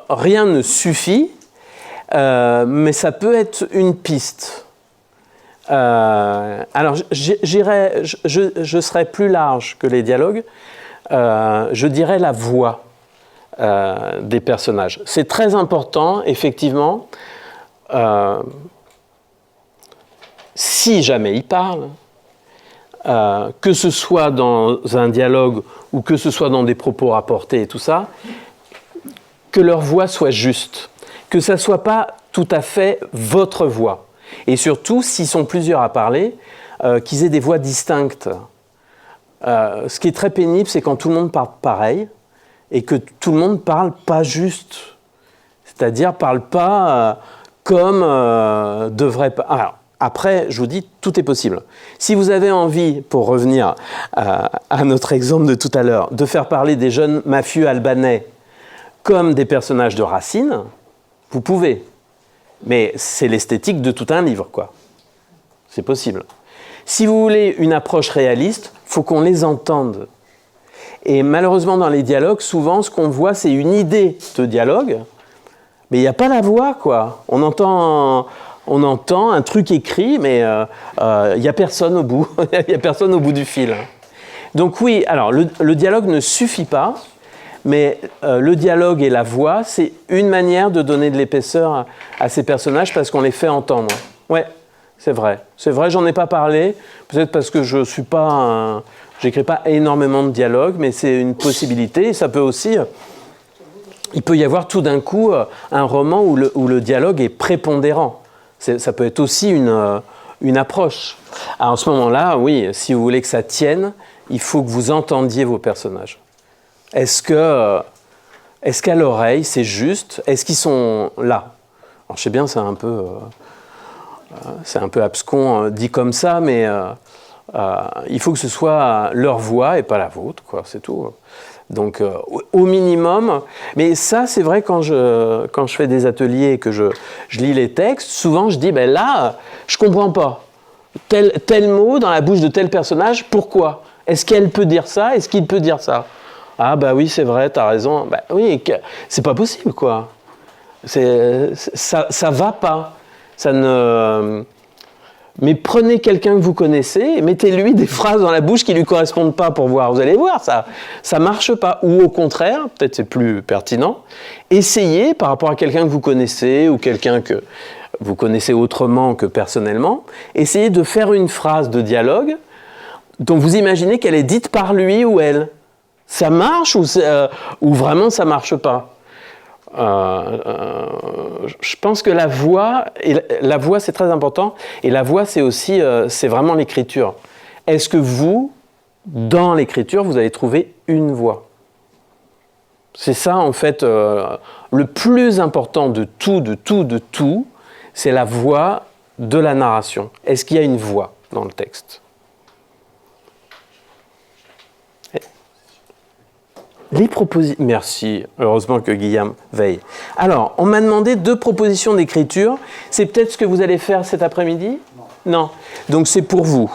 rien ne suffit, mais ça peut être une piste. Alors, je serais plus large que les dialogues. Je dirais la voix des personnages. C'est très important, effectivement, si jamais ils parlent, que ce soit dans un dialogue ou que ce soit dans des propos rapportés et tout ça, que leur voix soit juste, que ça ne soit pas tout à fait votre voix. Et surtout, s'ils sont plusieurs à parler, qu'ils aient des voix distinctes. Ce qui est très pénible, c'est quand tout le monde parle pareil et que tout le monde parle pas juste. C'est-à-dire parle pas comme devrait... Alors, après, je vous dis, tout est possible. Si vous avez envie, pour revenir à notre exemple de tout à l'heure, de faire parler des jeunes mafieux albanais comme des personnages de Racine, vous pouvez. Mais c'est l'esthétique de tout un livre, quoi. C'est possible. Si vous voulez une approche réaliste, il faut qu'on les entende. Et malheureusement, dans les dialogues, souvent, ce qu'on voit, c'est une idée de dialogue, mais il n'y a pas la voix, quoi. On entend un truc écrit, mais il n'y a personne au bout. Il n'y a personne au bout du fil. Donc oui, alors, le dialogue ne suffit pas, mais le dialogue et la voix, c'est une manière de donner de l'épaisseur à ces personnages parce qu'on les fait entendre. Ouais. C'est vrai, j'en ai pas parlé, peut-être parce que je suis pas j'écris pas énormément de dialogues, mais c'est une possibilité. Et ça peut aussi, il peut y avoir tout d'un coup un roman où le dialogue est prépondérant. Ça peut être aussi une approche. Alors, en ce moment-là, oui, si vous voulez que ça tienne, il faut que vous entendiez vos personnages. Est-ce qu'à l'oreille, c'est juste? Est-ce qu'ils sont là? Alors, je sais bien, c'est un peu abscon dit comme ça, mais il faut que ce soit leur voix et pas la vôtre, quoi, c'est tout. Donc, au minimum, mais ça, c'est vrai quand je fais des ateliers et que je lis les textes, souvent je dis, ben là, je comprends pas. Tel mot dans la bouche de tel personnage, pourquoi? Est-ce qu'elle peut dire ça? Est-ce qu'il peut dire ça? Ah, bah oui, c'est vrai, t'as raison. Bah oui, c'est pas possible, quoi. Ça va pas. Ça ne... Mais prenez quelqu'un que vous connaissez et mettez-lui des phrases dans la bouche qui ne lui correspondent pas pour voir. Vous allez voir, ça ne marche pas. Ou au contraire, peut-être c'est plus pertinent, essayez par rapport à quelqu'un que vous connaissez ou quelqu'un que vous connaissez autrement que personnellement, essayez de faire une phrase de dialogue dont vous imaginez qu'elle est dite par lui ou elle. Ça marche ou vraiment ça ne marche pas? Je pense que la voix c'est très important, et la voix c'est aussi, c'est vraiment l'écriture. Est-ce que vous, dans l'écriture, vous avez trouvé une voix? C'est ça en fait, le plus important de tout, c'est la voix de la narration. Est-ce qu'il y a une voix dans le texte? Les propositions... Merci, heureusement que Guillaume veille. Alors, on m'a demandé 2 propositions d'écriture. C'est peut-être ce que vous allez faire cet après-midi? Non. Donc c'est pour vous.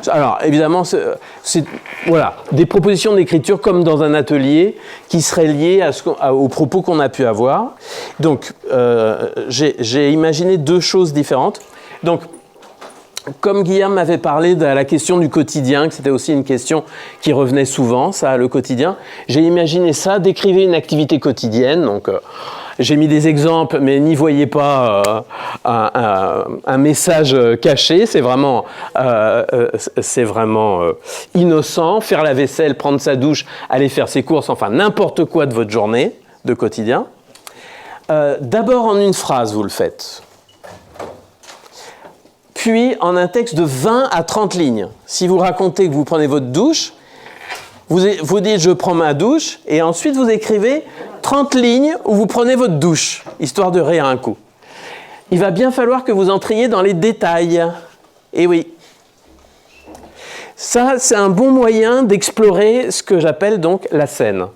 Alors, évidemment, c'est voilà, des propositions d'écriture comme dans un atelier qui seraient liées aux propos qu'on a pu avoir. Donc, j'ai imaginé 2 choses différentes. Donc, comme Guillaume m'avait parlé de la question du quotidien, que c'était aussi une question qui revenait souvent, ça, le quotidien, j'ai imaginé ça, décrivez une activité quotidienne. Donc, j'ai mis des exemples, mais n'y voyez pas un message caché. C'est vraiment innocent. Faire la vaisselle, prendre sa douche, aller faire ses courses, enfin n'importe quoi de votre journée, de quotidien. D'abord en une phrase, vous le faites. Puis en un texte de 20 à 30 lignes. Si vous racontez que vous prenez votre douche, vous dites « je prends ma douche » et ensuite vous écrivez 30 lignes où vous prenez votre douche, histoire de rire un coup. Il va bien falloir que vous entriez dans les détails. Et oui. Ça, c'est un bon moyen d'explorer ce que j'appelle donc la scène.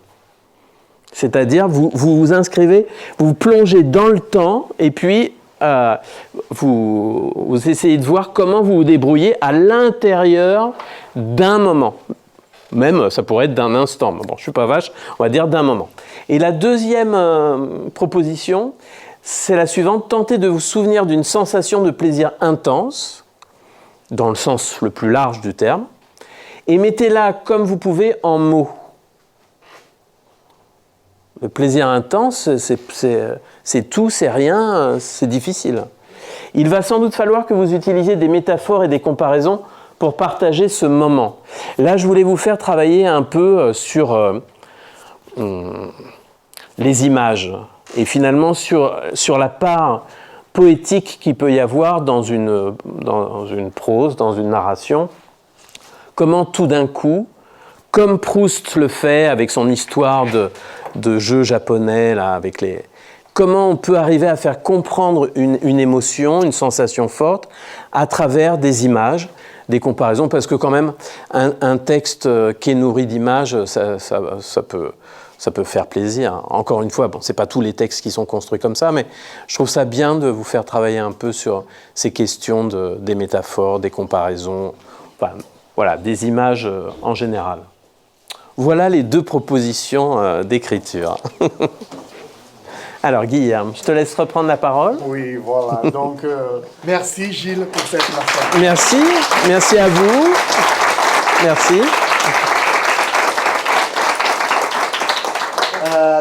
C'est-à-dire, vous vous inscrivez, vous plongez dans le temps, et puis vous essayez de voir comment vous vous débrouillez à l'intérieur d'un moment. Même, ça pourrait être d'un instant. Bon, je ne suis pas vache, on va dire d'un moment. Et la deuxième proposition, c'est la suivante. Tentez de vous souvenir d'une sensation de plaisir intense, dans le sens le plus large du terme, et mettez-la comme vous pouvez en mots. Le plaisir intense, c'est tout, c'est rien, c'est difficile. Il va sans doute falloir que vous utilisiez des métaphores et des comparaisons pour partager ce moment. Là, je voulais vous faire travailler un peu sur les images et finalement sur la part poétique qu'il peut y avoir dans une prose, dans une narration. Comment tout d'un coup, comme Proust le fait avec son histoire de jeu japonais, là, comment on peut arriver à faire comprendre une émotion, une sensation forte à travers des images, des comparaisons, parce que quand même, un texte qui est nourri d'images, ça peut faire plaisir. Encore une fois, bon, ce n'est pas tous les textes qui sont construits comme ça, mais je trouve ça bien de vous faire travailler un peu sur ces questions des métaphores, des comparaisons, enfin, voilà, des images en général. Voilà les deux propositions d'écriture. Alors, Guilherme, je te laisse reprendre la parole. Oui, voilà. Donc, merci Gilles pour cette masterclass. Merci à vous. Merci.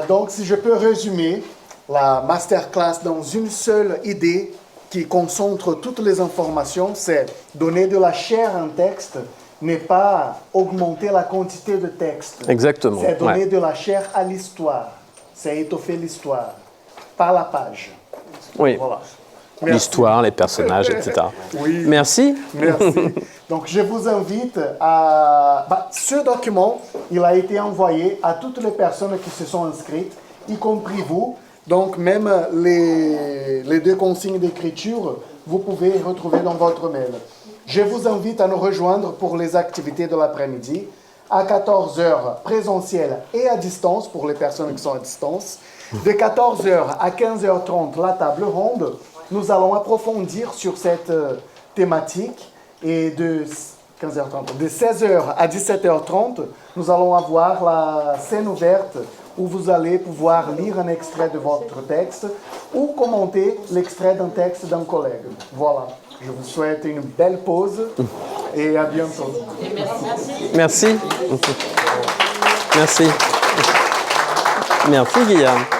Donc, si je peux résumer la masterclass dans une seule idée qui concentre toutes les informations, c'est donner de la chair à un texte, n'est pas augmenter la quantité de texte. Exactement. C'est donner de la chair à l'histoire. C'est étoffer l'histoire par la page. Oui. Voilà. L'histoire, les personnages, etc. Oui. Merci. Merci. Donc, je vous invite à... ce document, il a été envoyé à toutes les personnes qui se sont inscrites, y compris vous. Donc, même les deux consignes d'écriture, vous pouvez les retrouver dans votre mail. Je vous invite à nous rejoindre pour les activités de l'après-midi, à 14h présentiel et à distance, pour les personnes qui sont à distance. De 14h à 15h30, la table ronde. Nous allons approfondir sur cette thématique. Et de 15h30, de 16h à 17h30, nous allons avoir la scène ouverte où vous allez pouvoir lire un extrait de votre texte ou commenter l'extrait d'un texte d'un collègue. Voilà. Je vous souhaite une belle pause et à bientôt. Merci. Merci. Merci, Guillaume.